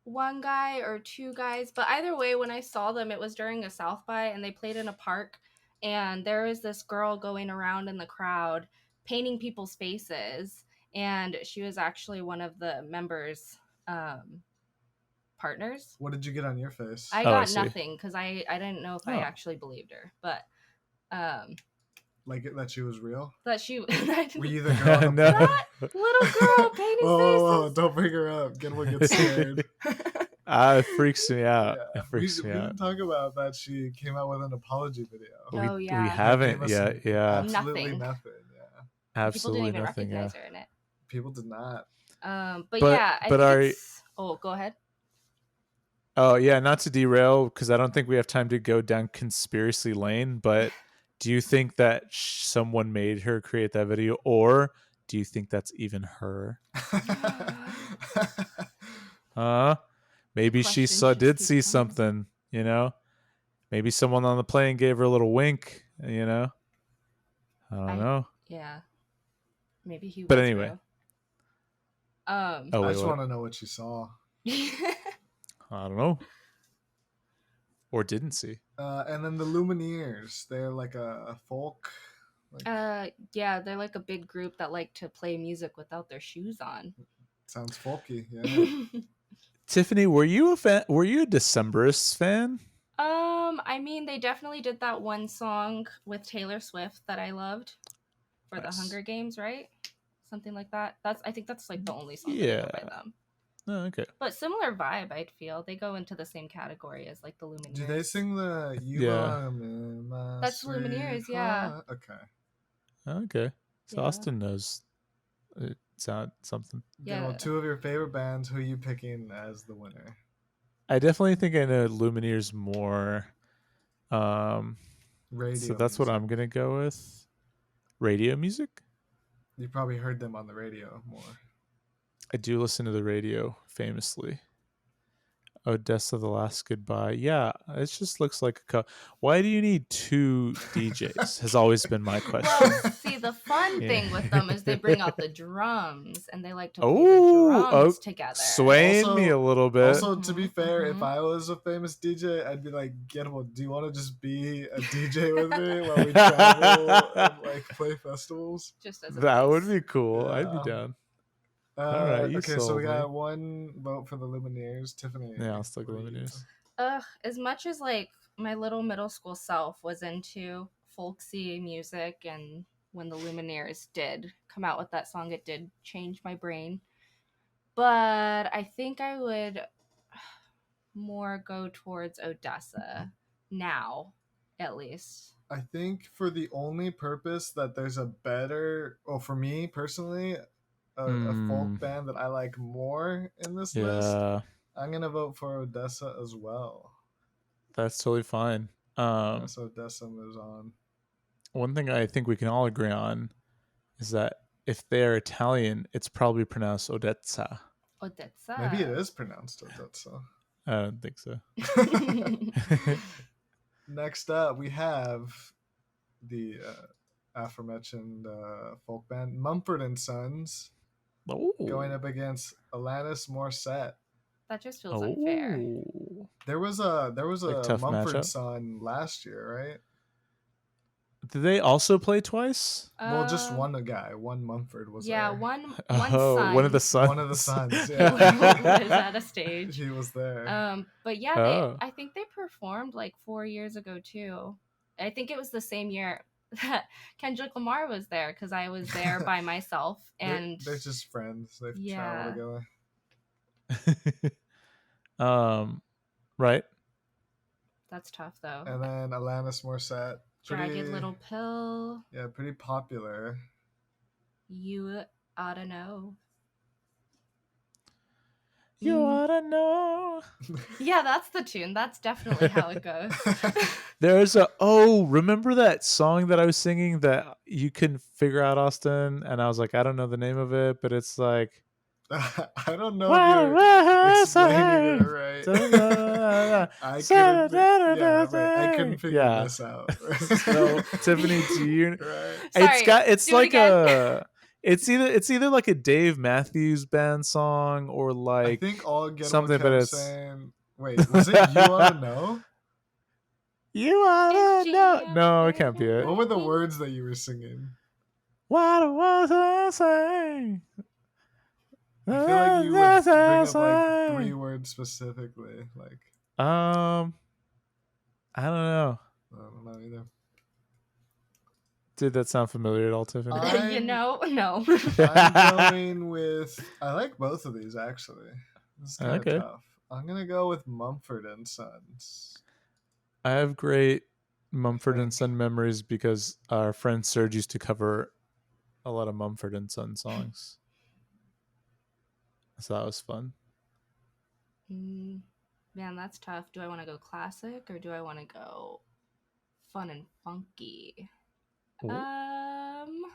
[SPEAKER 2] one guy or two guys, but either way, when I saw them, it was during a South by, and they played in a park, and there was this girl going around in the crowd painting people's faces, and she was actually one of the members' partners.
[SPEAKER 3] What did you get on your face?
[SPEAKER 2] I got nothing because I didn't know if I actually believed her, but
[SPEAKER 3] like that she was real.
[SPEAKER 2] That she
[SPEAKER 3] were you the girl?
[SPEAKER 1] No.
[SPEAKER 2] That little girl painting faces.
[SPEAKER 3] Whoa, don't bring her up. Get one gets scared.
[SPEAKER 1] It freaks me out.
[SPEAKER 3] Yeah.
[SPEAKER 1] It freaks me
[SPEAKER 3] we
[SPEAKER 1] out.
[SPEAKER 3] didn't talk about that. She came out with an apology video.
[SPEAKER 1] We haven't yet. Yeah.
[SPEAKER 3] Absolutely nothing. Yeah.
[SPEAKER 1] Absolutely
[SPEAKER 2] People didn't
[SPEAKER 1] nothing.
[SPEAKER 2] even recognize her in it.
[SPEAKER 3] People did not.
[SPEAKER 2] But yeah, I think oh, go ahead.
[SPEAKER 1] Oh yeah, not to derail because I don't think we have time to go down conspiracy lane. But do you think that someone made her create that video, or do you think that's even her? Maybe she did see something. You know, maybe someone on the plane gave her a little wink. You know, I don't know.
[SPEAKER 2] Yeah, maybe he.
[SPEAKER 1] But anyway.
[SPEAKER 3] I just want to know what she saw.
[SPEAKER 1] I don't know. Or didn't see.
[SPEAKER 3] And then the Lumineers, they're like a folk.
[SPEAKER 2] Yeah, they're like a big group that like to play music without their shoes on.
[SPEAKER 3] Sounds folky, yeah.
[SPEAKER 1] Tiffany, were you a fan? Were you a Decemberists fan?
[SPEAKER 2] I mean, they definitely did that one song with Taylor Swift that I loved for the Hunger Games, right? Something like that. I think that's like the only song that I know by them.
[SPEAKER 1] Oh, okay.
[SPEAKER 2] But similar vibe, I'd feel. They go into the same category as like the Lumineers.
[SPEAKER 3] Do they sing the You
[SPEAKER 1] Yeah.
[SPEAKER 3] Are My
[SPEAKER 2] That's Lumineers, yeah.
[SPEAKER 3] Sweetheart? Okay.
[SPEAKER 1] Okay. So
[SPEAKER 2] Yeah.
[SPEAKER 1] Austin knows it's not something.
[SPEAKER 3] Yeah. Well, two of your favorite bands. Who are you picking as the winner?
[SPEAKER 1] I definitely think I know Lumineers more.
[SPEAKER 3] Radio.
[SPEAKER 1] So that's what I'm gonna go with. Radio music.
[SPEAKER 3] You probably heard them on the radio more.
[SPEAKER 1] I do listen to the radio famously. Odessa, The Last Goodbye. Yeah, it just looks like why do you need two DJs? Has always been my question.
[SPEAKER 2] Well, see, the fun thing with them is they bring out the drums and they like to play the drums together.
[SPEAKER 1] Swaying me a little bit.
[SPEAKER 3] Also, to be fair, if I was a famous DJ, I'd be like, Guillermo, do you want to just be a DJ with me while we travel and like play festivals?
[SPEAKER 2] Just as
[SPEAKER 1] that would be cool. Yeah. I'd be down.
[SPEAKER 3] All right. Okay, so we got one vote for the Lumineers. Tiffany.
[SPEAKER 1] Yeah, I'll stick with Lumineers.
[SPEAKER 2] As much as like my little middle school self was into folksy music, and when the Lumineers did come out with that song, it did change my brain. But I think I would more go towards Odessa now, at least.
[SPEAKER 3] I think for the only purpose that there's a better, well, for me personally, a folk band that I like more in this list, I'm gonna vote for Odessa as well.
[SPEAKER 1] That's totally fine.
[SPEAKER 3] So Odessa moves on.
[SPEAKER 1] One thing I think we can all agree on is that if they're Italian, it's probably pronounced Odessa.
[SPEAKER 2] Odessa.
[SPEAKER 3] Maybe it is pronounced Odessa.
[SPEAKER 1] I don't think so.
[SPEAKER 3] Next up, we have the aforementioned folk band Mumford and Sons. Going up against Alanis Morissette.
[SPEAKER 2] That just feels unfair.
[SPEAKER 3] There was a
[SPEAKER 1] tough
[SPEAKER 3] Mumford
[SPEAKER 1] matchup.
[SPEAKER 3] Son last year, right?
[SPEAKER 1] Did they also play twice?
[SPEAKER 3] Well, just one guy. One Mumford was there.
[SPEAKER 2] one
[SPEAKER 1] son. One of the sons.
[SPEAKER 3] One of the sons.
[SPEAKER 2] Yeah. was at a stage.
[SPEAKER 3] He was there.
[SPEAKER 2] But yeah, I think they performed like 4 years ago too. I think it was the same year that Kendrick Lamar was there, because I was there by myself, and
[SPEAKER 3] they're just friends. They travel
[SPEAKER 1] together. Right.
[SPEAKER 2] That's tough though.
[SPEAKER 3] And then Alanis Morissette.
[SPEAKER 2] Jagged Little Pill.
[SPEAKER 3] Yeah, pretty popular.
[SPEAKER 2] You oughta know.
[SPEAKER 1] You oughta know.
[SPEAKER 2] Yeah, that's the tune. That's definitely how it goes.
[SPEAKER 1] There's remember that song that I was singing that you couldn't figure out, Austin? And I was like, I don't know the name of it, but it's like,
[SPEAKER 3] I don't know if you're explaining it right. I couldn't figure this out.
[SPEAKER 1] So, Tiffany, do you?
[SPEAKER 3] Right.
[SPEAKER 1] It's either like a Dave Matthews Band song or like
[SPEAKER 3] I think all
[SPEAKER 1] something, but it's
[SPEAKER 3] saying. Wait, was it You Oughta Know?
[SPEAKER 1] You oughta know. No, it can't be it.
[SPEAKER 3] What were the words that you were singing?
[SPEAKER 1] What was I saying?
[SPEAKER 3] I feel like you would bring up like 3 words specifically. Like,
[SPEAKER 1] I don't know.
[SPEAKER 3] I don't know either.
[SPEAKER 1] Did that sound familiar at all, Tiffany?
[SPEAKER 2] No.
[SPEAKER 3] I'm going with. I like both of these actually. This is kind of tough. I'm gonna go with Mumford and Sons.
[SPEAKER 1] I have great Mumford and Son memories because our friend Serge used to cover a lot of Mumford and Son songs. So that was fun.
[SPEAKER 2] Man, that's tough. Do I want to go classic or do I want to go fun and funky?
[SPEAKER 1] Ooh.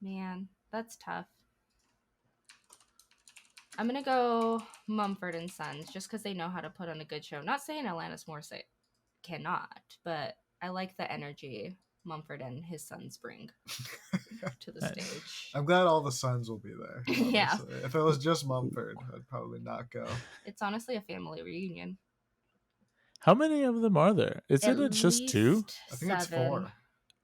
[SPEAKER 2] Man, that's tough. I'm gonna go Mumford and Sons just because they know how to put on a good show. Not saying Alanis Morissette cannot, but I like the energy Mumford and his sons bring to the stage.
[SPEAKER 3] I'm glad all the sons will be there. Honestly.
[SPEAKER 2] Yeah.
[SPEAKER 3] If it was just Mumford, I'd probably not go.
[SPEAKER 2] It's honestly a family reunion.
[SPEAKER 1] How many of them are there? Isn't it just 2?
[SPEAKER 3] I think it's 4.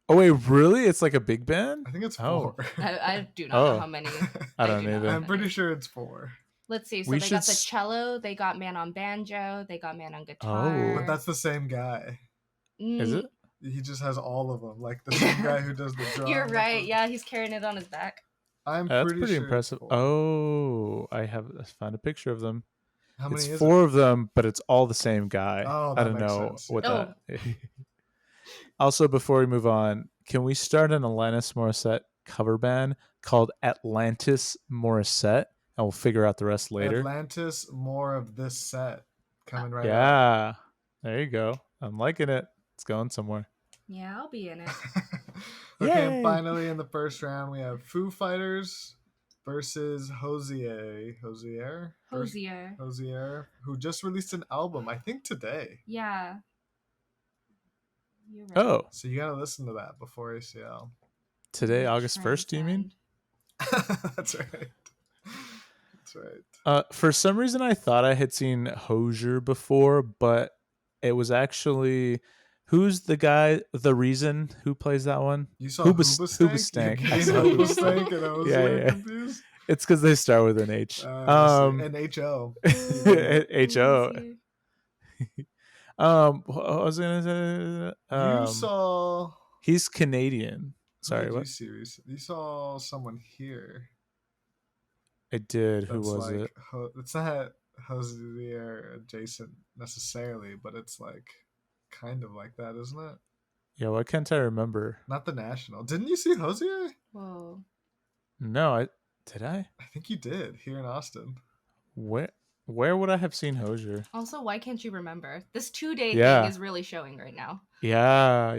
[SPEAKER 1] Oh wait, really? It's like a big band?
[SPEAKER 3] I think it's 4.
[SPEAKER 2] I do not know how many.
[SPEAKER 1] I don't either.
[SPEAKER 3] I'm pretty sure it's 4.
[SPEAKER 2] Let's see. So they got the cello, they got man on banjo, they got man on guitar.
[SPEAKER 3] But that's the same guy.
[SPEAKER 1] Is it?
[SPEAKER 3] He just has all of them, like the same guy who does the drum.
[SPEAKER 2] You're right. Yeah, he's carrying it on his back.
[SPEAKER 3] I'm
[SPEAKER 1] That's
[SPEAKER 3] pretty
[SPEAKER 1] pretty
[SPEAKER 3] sure it's
[SPEAKER 1] impressive.
[SPEAKER 3] 4.
[SPEAKER 1] Oh, I found a picture of them.
[SPEAKER 3] How
[SPEAKER 1] It's
[SPEAKER 3] many is
[SPEAKER 1] 4
[SPEAKER 3] it?
[SPEAKER 1] of them, but it's all the same guy.
[SPEAKER 3] Oh,
[SPEAKER 1] I
[SPEAKER 3] that
[SPEAKER 1] don't
[SPEAKER 3] makes
[SPEAKER 1] know
[SPEAKER 3] sense.
[SPEAKER 1] what
[SPEAKER 3] Yeah.
[SPEAKER 1] that. Also, before we move on, can we start an Alanis Morissette cover band called Atlantis Morissette, and we'll figure out the rest later?
[SPEAKER 3] Atlantis, more of this set coming right up.
[SPEAKER 1] Yeah, there you go. I'm liking it. It's going somewhere.
[SPEAKER 2] Yeah, I'll be in it.
[SPEAKER 3] Okay, and
[SPEAKER 1] Yay!
[SPEAKER 3] finally in the first round we have Foo Fighters versus Hosier, who just released an album, I think today.
[SPEAKER 2] Yeah. You're right.
[SPEAKER 1] Oh,
[SPEAKER 3] So you gotta listen to that before ACL.
[SPEAKER 1] today, August 1st, do you mean?
[SPEAKER 3] That's right. That's right.
[SPEAKER 1] For some reason, I thought I had seen Hosier before, but it was actually who's the guy? The Reason who plays that one?
[SPEAKER 3] You saw
[SPEAKER 1] Hoobastank.
[SPEAKER 3] Hoobastank?
[SPEAKER 1] I
[SPEAKER 3] You
[SPEAKER 1] saw
[SPEAKER 3] getting Hoobastank and Hosier
[SPEAKER 1] yeah.
[SPEAKER 3] confused?
[SPEAKER 1] It's because they start with an H.
[SPEAKER 3] And HO.
[SPEAKER 1] HO. What was I gonna say?
[SPEAKER 3] You saw.
[SPEAKER 1] He's Canadian.
[SPEAKER 3] Who
[SPEAKER 1] Sorry,
[SPEAKER 3] did
[SPEAKER 1] what?
[SPEAKER 3] you see recently? You saw someone here.
[SPEAKER 1] I did. Who
[SPEAKER 3] That's
[SPEAKER 1] was
[SPEAKER 3] like,
[SPEAKER 1] it?
[SPEAKER 3] It's not Hosier adjacent necessarily, but it's like kind of like that, isn't it?
[SPEAKER 1] Yeah, why can't I remember?
[SPEAKER 3] Not the National. Didn't you see Hosier?
[SPEAKER 2] Whoa.
[SPEAKER 1] No, did I?
[SPEAKER 3] I think you did here in Austin.
[SPEAKER 1] Where would I have seen Hosier?
[SPEAKER 2] Also, why can't you remember? This 2-day
[SPEAKER 1] Yeah.
[SPEAKER 2] thing is really showing right now.
[SPEAKER 1] Yeah.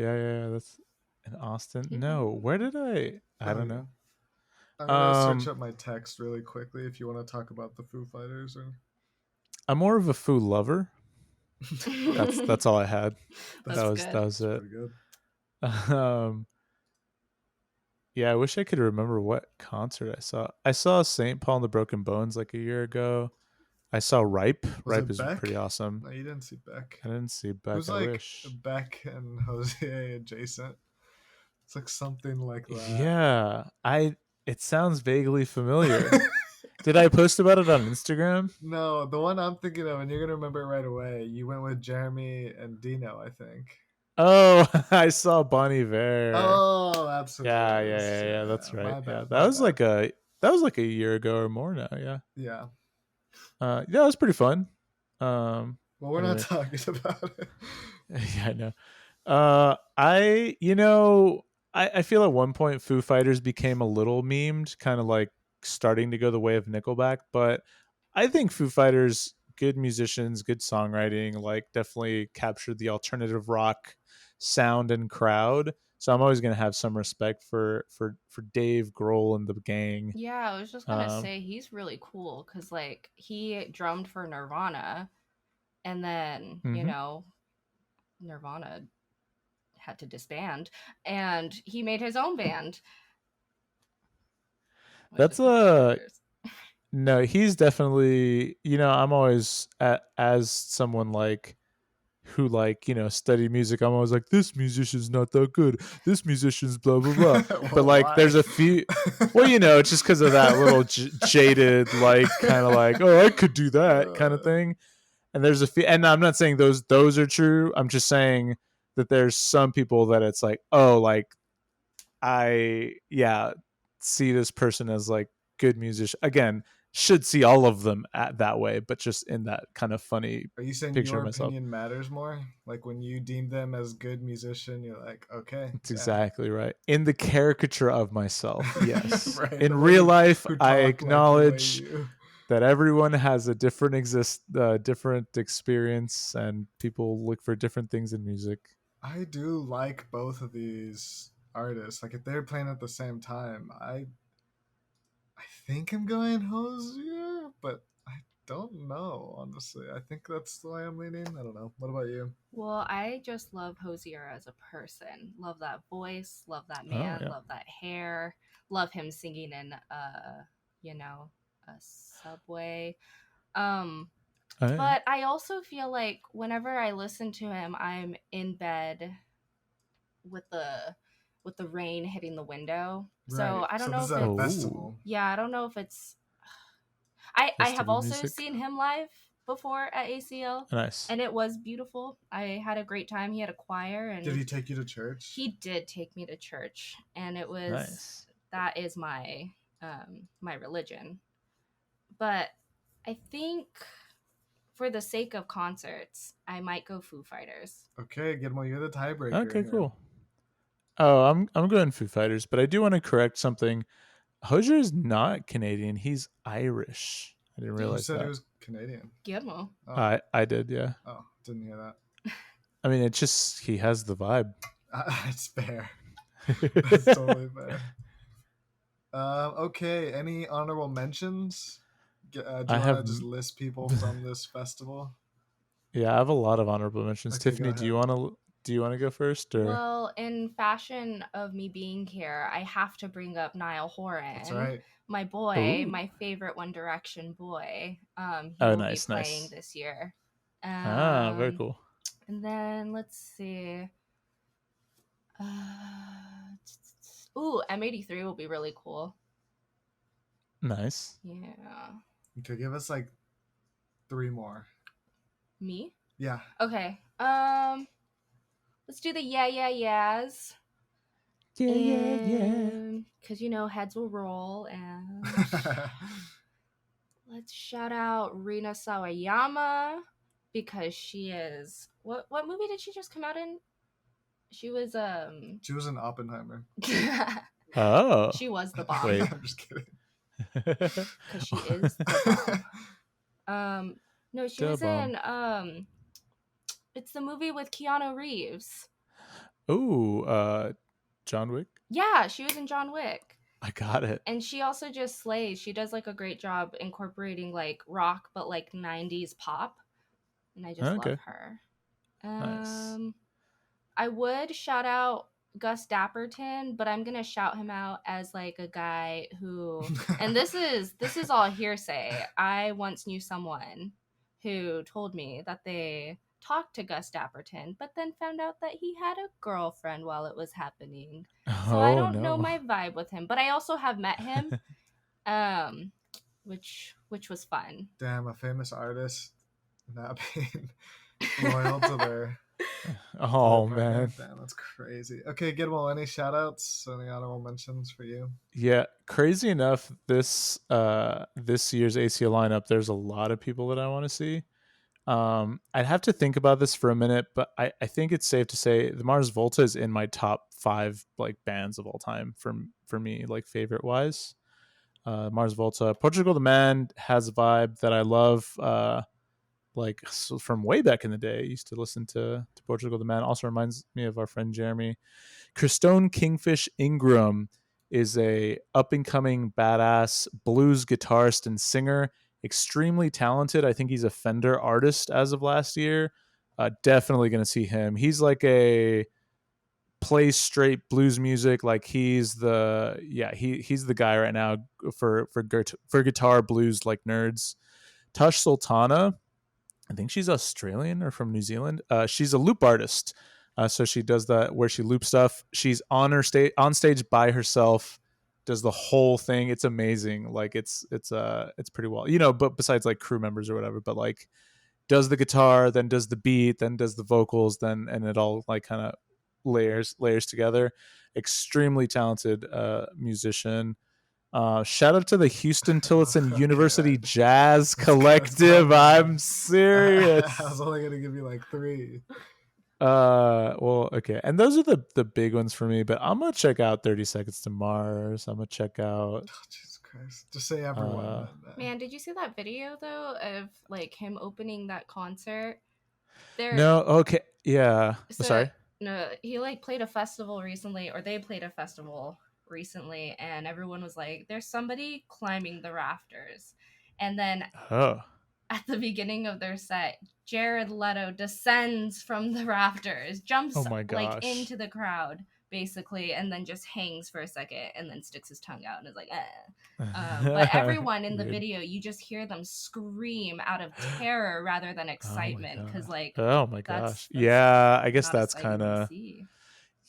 [SPEAKER 1] That's in Austin. No, where did I? I don't know.
[SPEAKER 3] I'm gonna search up my text really quickly if you want to talk about the Foo Fighters. Or...
[SPEAKER 1] I'm more of a Foo lover. That's all I had. That was it.
[SPEAKER 3] Pretty good.
[SPEAKER 1] Yeah, I wish I could remember what concert I saw. I saw St. Paul and the Broken Bones like a year ago. I saw Ripe. Ripe is pretty awesome.
[SPEAKER 3] No, you didn't see Beck.
[SPEAKER 1] I didn't see Beck.
[SPEAKER 3] Who's
[SPEAKER 1] I
[SPEAKER 3] like
[SPEAKER 1] wish.
[SPEAKER 3] Beck and Jose adjacent? It's like something like that.
[SPEAKER 1] Yeah, it sounds vaguely familiar. Did I post about it on Instagram?
[SPEAKER 3] No, the one I'm thinking of, and you're gonna remember it right away. You went with Jeremy and Dino, I think.
[SPEAKER 1] Oh, I saw Bon Iver.
[SPEAKER 3] Oh, absolutely.
[SPEAKER 1] Yeah. That's right.
[SPEAKER 3] Bad,
[SPEAKER 1] that was like a year ago or more now. Yeah.
[SPEAKER 3] Yeah.
[SPEAKER 1] Yeah, it was pretty fun.
[SPEAKER 3] Well, we're not talking about it.
[SPEAKER 1] Yeah, I know. I feel at one point Foo Fighters became a little memed, kind of like starting to go the way of Nickelback, but I think Foo Fighters, good musicians, good songwriting, like definitely captured the alternative rock sound and crowd. So I'm always gonna have some respect for Dave Grohl and the gang.
[SPEAKER 2] Yeah, I was just gonna say he's really cool because like he drummed for Nirvana, and then Nirvana had to disband, and he made his own band.
[SPEAKER 1] That's no, he's definitely, I'm always as someone like who study music, I'm always like, this musician's not that good, this musician's blah blah blah.
[SPEAKER 3] Well,
[SPEAKER 1] but like
[SPEAKER 3] why?
[SPEAKER 1] there's a few well, it's just because of that little jaded like kind of like, oh, I could do that kind of thing. And there's a few, and I'm not saying those are true, I'm just saying that there's some people that it's like, oh, like I see this person as like good musician. Again, should see all of them that way, but just in that kind of funny
[SPEAKER 3] Are you saying
[SPEAKER 1] picture
[SPEAKER 3] your
[SPEAKER 1] of myself.
[SPEAKER 3] opinion matters more? Like when you deem them as good musician, you're like, okay.
[SPEAKER 1] That's exactly right. In the caricature of myself, yes.
[SPEAKER 3] Right,
[SPEAKER 1] in real life, I
[SPEAKER 3] like
[SPEAKER 1] acknowledge that everyone has a different different experience, and people look for different things in music.
[SPEAKER 3] I do like both of these artists. Like if they're playing at the same time, I think I'm going Hosier, but I don't know, honestly. I think that's the way I'm leaning. I don't know. What about you?
[SPEAKER 2] Well, I just love Hosier as a person. Love that voice, love that man, love that hair, love him singing in a subway. But I also feel like whenever I listen to him, I'm in bed with the rain hitting the window. Right. So I don't know if it's
[SPEAKER 3] festival.
[SPEAKER 2] Yeah, I don't know if it's I have also seen him live before at ACL.
[SPEAKER 1] Nice.
[SPEAKER 2] And it was beautiful. I had a great time. He had a choir. And
[SPEAKER 3] did he take you to church?
[SPEAKER 2] He did take me to church. And it was that is my my religion. But I think for the sake of concerts, I might go Foo Fighters.
[SPEAKER 3] Okay, Guillermo, you're the tiebreaker.
[SPEAKER 1] Okay,
[SPEAKER 3] here.
[SPEAKER 1] cool. Oh, I'm going Foo Fighters, but I do want to correct something. Hozier is not Canadian. He's Irish. I didn't
[SPEAKER 3] Who
[SPEAKER 1] realize
[SPEAKER 3] said
[SPEAKER 1] that.
[SPEAKER 3] he was Canadian?
[SPEAKER 2] Guillermo.
[SPEAKER 3] Oh,
[SPEAKER 1] I did, yeah.
[SPEAKER 3] oh, didn't hear that.
[SPEAKER 1] I mean, it's just he has the vibe.
[SPEAKER 3] It's fair. That's totally fair. Okay, any honorable mentions? Do you want to just list people from this festival?
[SPEAKER 1] Yeah, I have a lot of honorable mentions.
[SPEAKER 3] Okay,
[SPEAKER 1] Tiffany, do you want to go first, or?
[SPEAKER 2] Well, in fashion of me being here, I have to bring up Niall Horan.
[SPEAKER 3] That's right.
[SPEAKER 2] My boy,
[SPEAKER 1] Ooh.
[SPEAKER 2] my favorite One Direction boy. He will be playing this year.
[SPEAKER 1] Very cool.
[SPEAKER 2] And then let's see. Ooh, M83 will be really cool.
[SPEAKER 1] Nice.
[SPEAKER 2] Yeah.
[SPEAKER 3] Okay, give us like 3 more.
[SPEAKER 2] Me?
[SPEAKER 3] Yeah.
[SPEAKER 2] Okay. Let's do the yeah yeahs.
[SPEAKER 1] Yeah.
[SPEAKER 2] Because heads will roll, and let's shout out Rina Sawayama because she is what movie did she just come out in? She was
[SPEAKER 3] in Oppenheimer.
[SPEAKER 1] Oh.
[SPEAKER 2] She was the bomb.
[SPEAKER 1] Wait.
[SPEAKER 3] I'm just kidding.
[SPEAKER 2] Because she is the bomb. No, she was in it's the movie with Keanu Reeves.
[SPEAKER 1] Ooh, John Wick?
[SPEAKER 2] Yeah, she was in John Wick.
[SPEAKER 1] I got it.
[SPEAKER 2] And she also just slays. She does like a great job incorporating like rock, but like 90s pop. And I just love her.
[SPEAKER 1] Nice.
[SPEAKER 2] I would shout out Gus Dapperton, but I'm gonna shout him out as like a guy who, and this is all hearsay. I once knew someone who told me that they talked to Gus Dapperton, but then found out that he had a girlfriend while it was happening. So I don't know my vibe with him, but I also have met him, which was fun.
[SPEAKER 3] Damn, a famous artist not being loyal to their.
[SPEAKER 1] Oh man,
[SPEAKER 3] damn, that's crazy. Okay, Guillermo, any shout outs, any honorable mentions for you?
[SPEAKER 1] Yeah, crazy enough, this year's ACL lineup, there's a lot of people that I want to see. I'd have to think about this for a minute, but I think it's safe to say the Mars Volta is in my top 5 like bands of all time for me, like favorite wise. Mars Volta, Portugal the Man has a vibe that I love. Like from way back in the day, I used to listen to Portugal the Man. Also reminds me of our friend Jeremy. Christone Kingfish Ingram is a up and coming badass blues guitarist and singer. Extremely talented. I think he's a Fender artist as of last year. Definitely going to see him. He's like a plays straight blues music. Like he's the guy right now for guitar blues like nerds. Tush Sultana, I think she's Australian or from New Zealand. She's a loop artist. So she does that where she loops stuff. She's on stage by herself, does the whole thing. It's amazing. Like it's pretty well, but besides like crew members or whatever, but like does the guitar, then does the beat, then does the vocals, and it all like kind of layers together. Extremely talented musician. Shout out to the Houston Tillotson University Jazz Collective. I'm serious.
[SPEAKER 3] I was only gonna give you like 3.
[SPEAKER 1] Well, okay, and those are the big ones for me. But I'm gonna check out 30 Seconds to Mars. I'm gonna check out.
[SPEAKER 3] Oh, Jesus Christ! Just say everyone.
[SPEAKER 2] Man, did you see that video though of like him opening that concert?
[SPEAKER 1] No. Okay. Yeah. Sorry.
[SPEAKER 2] No, he like played a festival recently, or they played a festival recently, and everyone was like, there's somebody climbing the rafters. And then at the beginning of their set, Jared Leto descends from the rafters, jumps like into the crowd basically, and then just hangs for a second and then sticks his tongue out and is like but everyone in the video, you just hear them scream out of terror rather than excitement, because
[SPEAKER 1] oh my gosh, yeah, I guess that's kind of.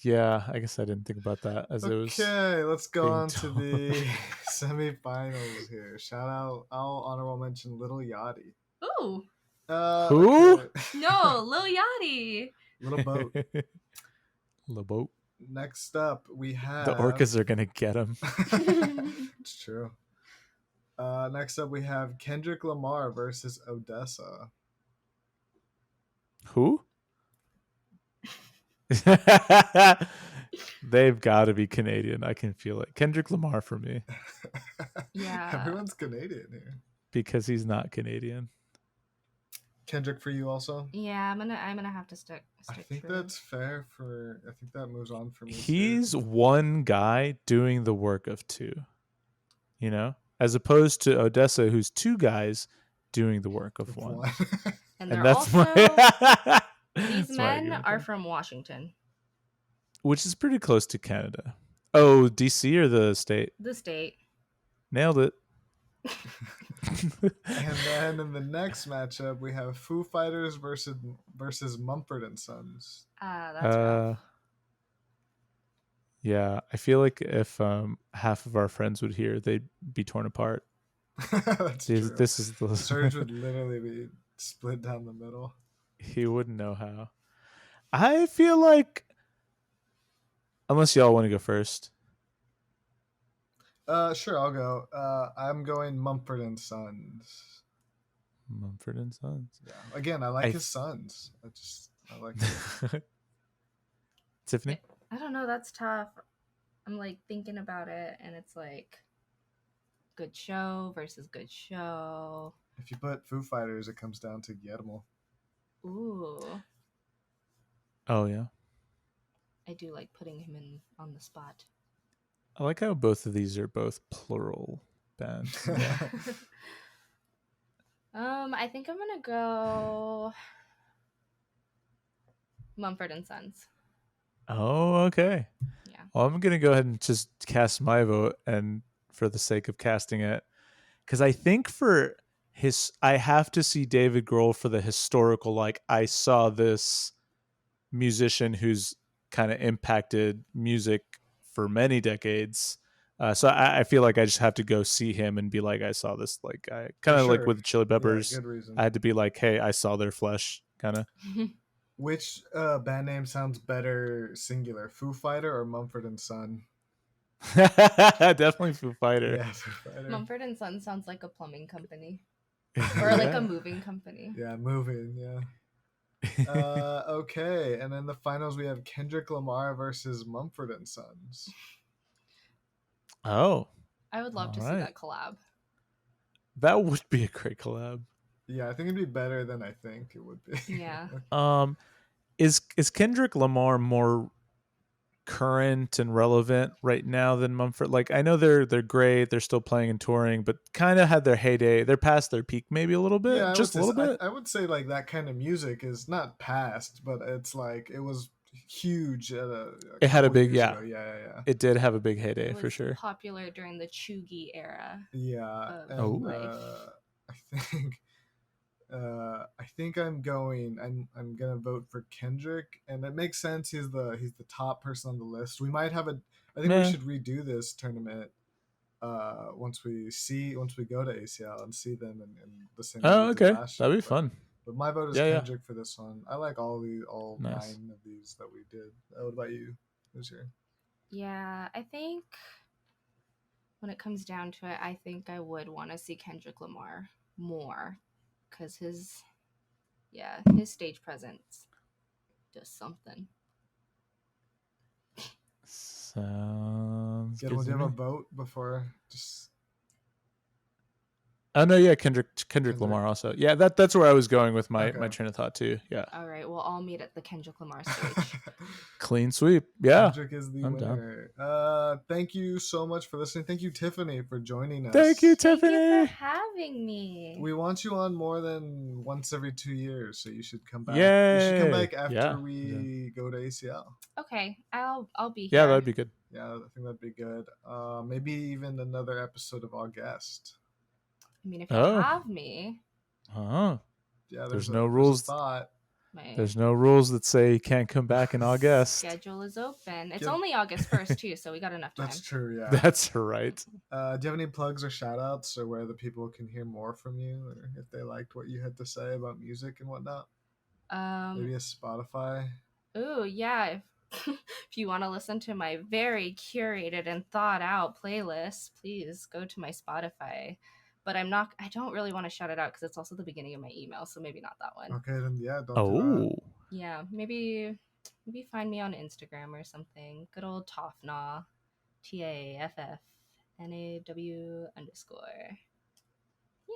[SPEAKER 1] Yeah, I guess I didn't think about that as it was.
[SPEAKER 3] Okay, let's go on to the semifinals here. Shout out, I'll honorable mention Little Yachty.
[SPEAKER 2] Ooh.
[SPEAKER 1] Who?
[SPEAKER 2] Okay. No, Lil Yachty.
[SPEAKER 3] Little Boat.
[SPEAKER 1] Little Boat.
[SPEAKER 3] Next up, we have
[SPEAKER 1] The orcas are gonna get him.
[SPEAKER 3] It's true. Next up, we have Kendrick Lamar versus Odessa.
[SPEAKER 1] Who? They've got to be Canadian. I can feel it. Kendrick Lamar for me
[SPEAKER 2] Yeah.
[SPEAKER 3] Everyone's Canadian here.
[SPEAKER 1] because he's not Canadian.
[SPEAKER 3] Kendrick for you also?
[SPEAKER 2] Yeah, I'm gonna have to stick
[SPEAKER 3] I think
[SPEAKER 2] true.
[SPEAKER 3] that's fair for. I think that moves on for me.
[SPEAKER 1] He's
[SPEAKER 3] too.
[SPEAKER 1] one guy doing the work of two, you know, as opposed to Odessa, who's two guys doing the work of one.
[SPEAKER 2] And
[SPEAKER 1] And
[SPEAKER 2] they're
[SPEAKER 1] that's
[SPEAKER 2] also
[SPEAKER 1] my.
[SPEAKER 2] these
[SPEAKER 1] That's why I
[SPEAKER 2] men
[SPEAKER 1] give it to
[SPEAKER 2] are
[SPEAKER 1] him.
[SPEAKER 2] from Washington,
[SPEAKER 1] Which is pretty close to Canada. Oh, DC or the state?
[SPEAKER 2] the state.
[SPEAKER 1] Nailed it.
[SPEAKER 3] And then in the next matchup, we have Foo Fighters versus Mumford and Sons.
[SPEAKER 2] That's rough.
[SPEAKER 1] Yeah, I feel like if half of our friends would hear, they'd be torn apart.
[SPEAKER 3] That's true.
[SPEAKER 1] This is the
[SPEAKER 3] Surge would literally be split down the middle.
[SPEAKER 1] He wouldn't know how. I feel like, unless y'all want to go first.
[SPEAKER 3] Sure, I'll go. I'm going Mumford and Sons.
[SPEAKER 1] Mumford and Sons.
[SPEAKER 3] Yeah. Again, I like his sons. I like it.
[SPEAKER 1] Tiffany?
[SPEAKER 2] I don't know. That's tough. I'm like thinking about it, and it's like good show versus good show.
[SPEAKER 3] If you put Foo Fighters, it comes down to Guillermo.
[SPEAKER 2] Ooh.
[SPEAKER 1] Oh, yeah.
[SPEAKER 2] I do like putting him in on the spot.
[SPEAKER 1] I like how both of these are both plural bands.
[SPEAKER 2] I think I'm gonna go Mumford and Sons.
[SPEAKER 1] Oh, okay.
[SPEAKER 2] Yeah.
[SPEAKER 1] Well, I'm going to go ahead and just cast my vote, and for the sake of casting it, because I think I have to see David Grohl for the historical, like, I saw this musician who's kind of impacted music for many decades. So I feel like I just have to go see him and be like, I saw this, like, I kind of
[SPEAKER 3] sure.
[SPEAKER 1] like with the Chili Peppers.
[SPEAKER 3] Yeah, good reason.
[SPEAKER 1] I had to be like, hey, I saw their flesh, kind of.
[SPEAKER 3] Which band name sounds better singular, Foo Fighter or Mumford and Son?
[SPEAKER 1] Definitely Foo Fighter.
[SPEAKER 3] Yeah, Foo Fighter.
[SPEAKER 2] Mumford and Sons sounds like a plumbing company or like a moving company.
[SPEAKER 3] Yeah, moving. Yeah. Okay, and in the finals we have Kendrick Lamar versus Mumford and Sons.
[SPEAKER 1] Oh,
[SPEAKER 2] I would love to see that collab.
[SPEAKER 1] That would be a great collab.
[SPEAKER 3] Yeah, I think it'd be better than I think it would be.
[SPEAKER 2] Yeah.
[SPEAKER 1] Is Kendrick Lamar more current and relevant right now than Mumford? Like, I know they're great, they're still playing and touring, but kind of had their heyday. They're past their peak maybe a little bit,
[SPEAKER 3] Yeah,
[SPEAKER 1] just a little bit.
[SPEAKER 3] I would say like that kind of music is not past, but it's like it was huge.
[SPEAKER 1] It had a big
[SPEAKER 3] yeah.
[SPEAKER 1] It did have a big heyday
[SPEAKER 2] It was
[SPEAKER 1] for sure.
[SPEAKER 2] popular during the Chugi era.
[SPEAKER 3] Yeah,
[SPEAKER 2] and
[SPEAKER 3] I think I'm gonna vote for Kendrick, and it makes sense. He's the top person on the list. We might have I think we should redo this tournament once we go to ACL and see them in the same.
[SPEAKER 1] Oh, okay, that'd be fun.
[SPEAKER 3] But my vote is Kendrick for this one. I like all
[SPEAKER 1] nice.
[SPEAKER 3] 9 of these that we did. What about you? Who's your?
[SPEAKER 2] Yeah, I think when it comes down to it, I think I would want to see Kendrick Lamar more because his stage presence does something.
[SPEAKER 1] Sounds good.
[SPEAKER 3] Do you have a vote before just?
[SPEAKER 1] Oh no, yeah, Kendrick Lamar also. Yeah, that's where I was going with my train of thought too. Yeah.
[SPEAKER 2] All right, we'll all meet at the Kendrick Lamar stage.
[SPEAKER 1] Clean sweep. Yeah.
[SPEAKER 3] Kendrick is the winner. Thank you so much for listening. Thank you, Tiffany, for joining us.
[SPEAKER 1] Thank you, Tiffany.
[SPEAKER 2] Thank you for having me.
[SPEAKER 3] We want you on more than once every 2 years, so you should come back.
[SPEAKER 1] Yay.
[SPEAKER 3] You should come back after we go to ACL.
[SPEAKER 2] Okay, I'll be here.
[SPEAKER 1] Yeah, that'd be good.
[SPEAKER 3] Yeah, I think that'd be good. Maybe even another episode of Our Guest.
[SPEAKER 2] I mean, if you have me.
[SPEAKER 1] Yeah,
[SPEAKER 3] there's
[SPEAKER 1] no rules. There's no rules that say you can't come back in August.
[SPEAKER 2] Schedule is open. It's only August 1st too, so we got enough time.
[SPEAKER 3] That's true, yeah.
[SPEAKER 1] That's right.
[SPEAKER 3] Do you have any plugs or shout outs or where the people can hear more from you, or if they liked what you had to say about music and whatnot? Maybe a Spotify.
[SPEAKER 2] Ooh, yeah. if you want to listen to my very curated and thought out playlist, please go to my Spotify. But I don't really want to shout it out because it's also the beginning of my email, so maybe not that one.
[SPEAKER 3] Okay, then yeah, don't do that.
[SPEAKER 1] Oh,
[SPEAKER 2] Yeah, maybe find me on Instagram or something. Good old Tafnaw, TAFFNAW_.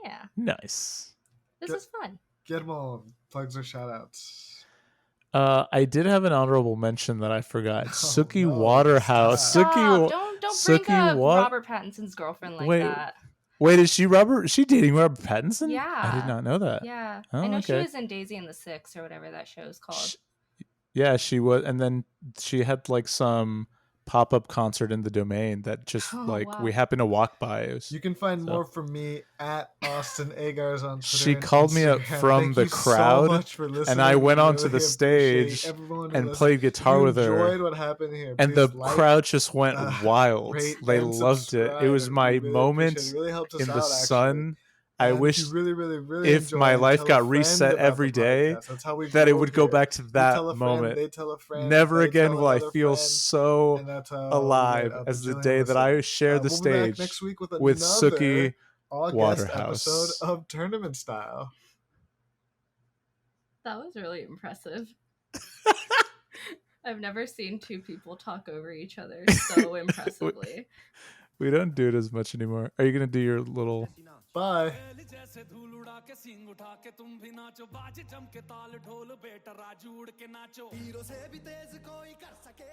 [SPEAKER 2] Yeah,
[SPEAKER 1] nice.
[SPEAKER 2] this is fun.
[SPEAKER 3] Guillermo, plugs or shout outs.
[SPEAKER 1] I did have an honorable mention that I forgot. Suki
[SPEAKER 3] no,
[SPEAKER 1] Waterhouse.
[SPEAKER 3] stop.
[SPEAKER 2] Don't
[SPEAKER 1] Suki
[SPEAKER 2] bring up
[SPEAKER 1] what?
[SPEAKER 2] Robert Pattinson's girlfriend like that.
[SPEAKER 1] Wait, is she dating Robert Pattinson?
[SPEAKER 2] Yeah.
[SPEAKER 1] I did not know that.
[SPEAKER 2] Yeah.
[SPEAKER 1] Oh,
[SPEAKER 2] I know she
[SPEAKER 1] okay.
[SPEAKER 2] was in Daisy and the Six or whatever that show's called.
[SPEAKER 1] Yeah, she was, and then she had like some pop-up concert in the Domain that just we happened to walk by.
[SPEAKER 3] You can find more from me at Austin Agars on Twitter.
[SPEAKER 1] She called me up from the crowd,
[SPEAKER 3] so much for listening.
[SPEAKER 1] and I went onto
[SPEAKER 3] really
[SPEAKER 1] the stage and played guitar with her.
[SPEAKER 3] Enjoyed what happened here.
[SPEAKER 1] And the
[SPEAKER 3] Please
[SPEAKER 1] crowd just went wild.
[SPEAKER 3] rate,
[SPEAKER 1] They
[SPEAKER 3] and
[SPEAKER 1] loved it. It was my
[SPEAKER 3] really
[SPEAKER 1] moment
[SPEAKER 3] it really helped us
[SPEAKER 1] in the
[SPEAKER 3] out,
[SPEAKER 1] sun.
[SPEAKER 3] And
[SPEAKER 1] I
[SPEAKER 3] if
[SPEAKER 1] wish
[SPEAKER 3] you really
[SPEAKER 1] if my
[SPEAKER 3] enjoyed,
[SPEAKER 1] life
[SPEAKER 3] tell a
[SPEAKER 1] got
[SPEAKER 3] friend
[SPEAKER 1] reset
[SPEAKER 3] about
[SPEAKER 1] every
[SPEAKER 3] the
[SPEAKER 1] day,
[SPEAKER 3] podcast. That's how we
[SPEAKER 1] that it
[SPEAKER 3] grow
[SPEAKER 1] would go
[SPEAKER 3] here.
[SPEAKER 1] back to
[SPEAKER 3] You
[SPEAKER 1] that
[SPEAKER 3] tell a
[SPEAKER 1] moment.
[SPEAKER 3] friend, they tell a friend,
[SPEAKER 1] Never
[SPEAKER 3] they
[SPEAKER 1] again
[SPEAKER 3] tell
[SPEAKER 1] will I
[SPEAKER 3] another
[SPEAKER 1] feel
[SPEAKER 3] friend,
[SPEAKER 1] so
[SPEAKER 3] and that's how
[SPEAKER 1] alive
[SPEAKER 3] we get a
[SPEAKER 1] as the
[SPEAKER 3] bajillion
[SPEAKER 1] day that I
[SPEAKER 3] listeners.
[SPEAKER 1] shared the
[SPEAKER 3] We'll be back
[SPEAKER 1] stage
[SPEAKER 3] next week with
[SPEAKER 1] with Suki
[SPEAKER 3] August
[SPEAKER 1] Waterhouse.
[SPEAKER 3] episode of Tournament Style.
[SPEAKER 2] That was really impressive. I've never seen two people talk over each other so impressively.
[SPEAKER 1] We don't do it as much anymore. Are you gonna do your little?
[SPEAKER 3] Bye.
[SPEAKER 6] जैसे धूल उड़ा के सींग उठा के तुम भी नाचो बाजे जम के ताल ढोल बेटा राजू उड़ के नाचो
[SPEAKER 5] हीरो से भी तेज कोई कर सके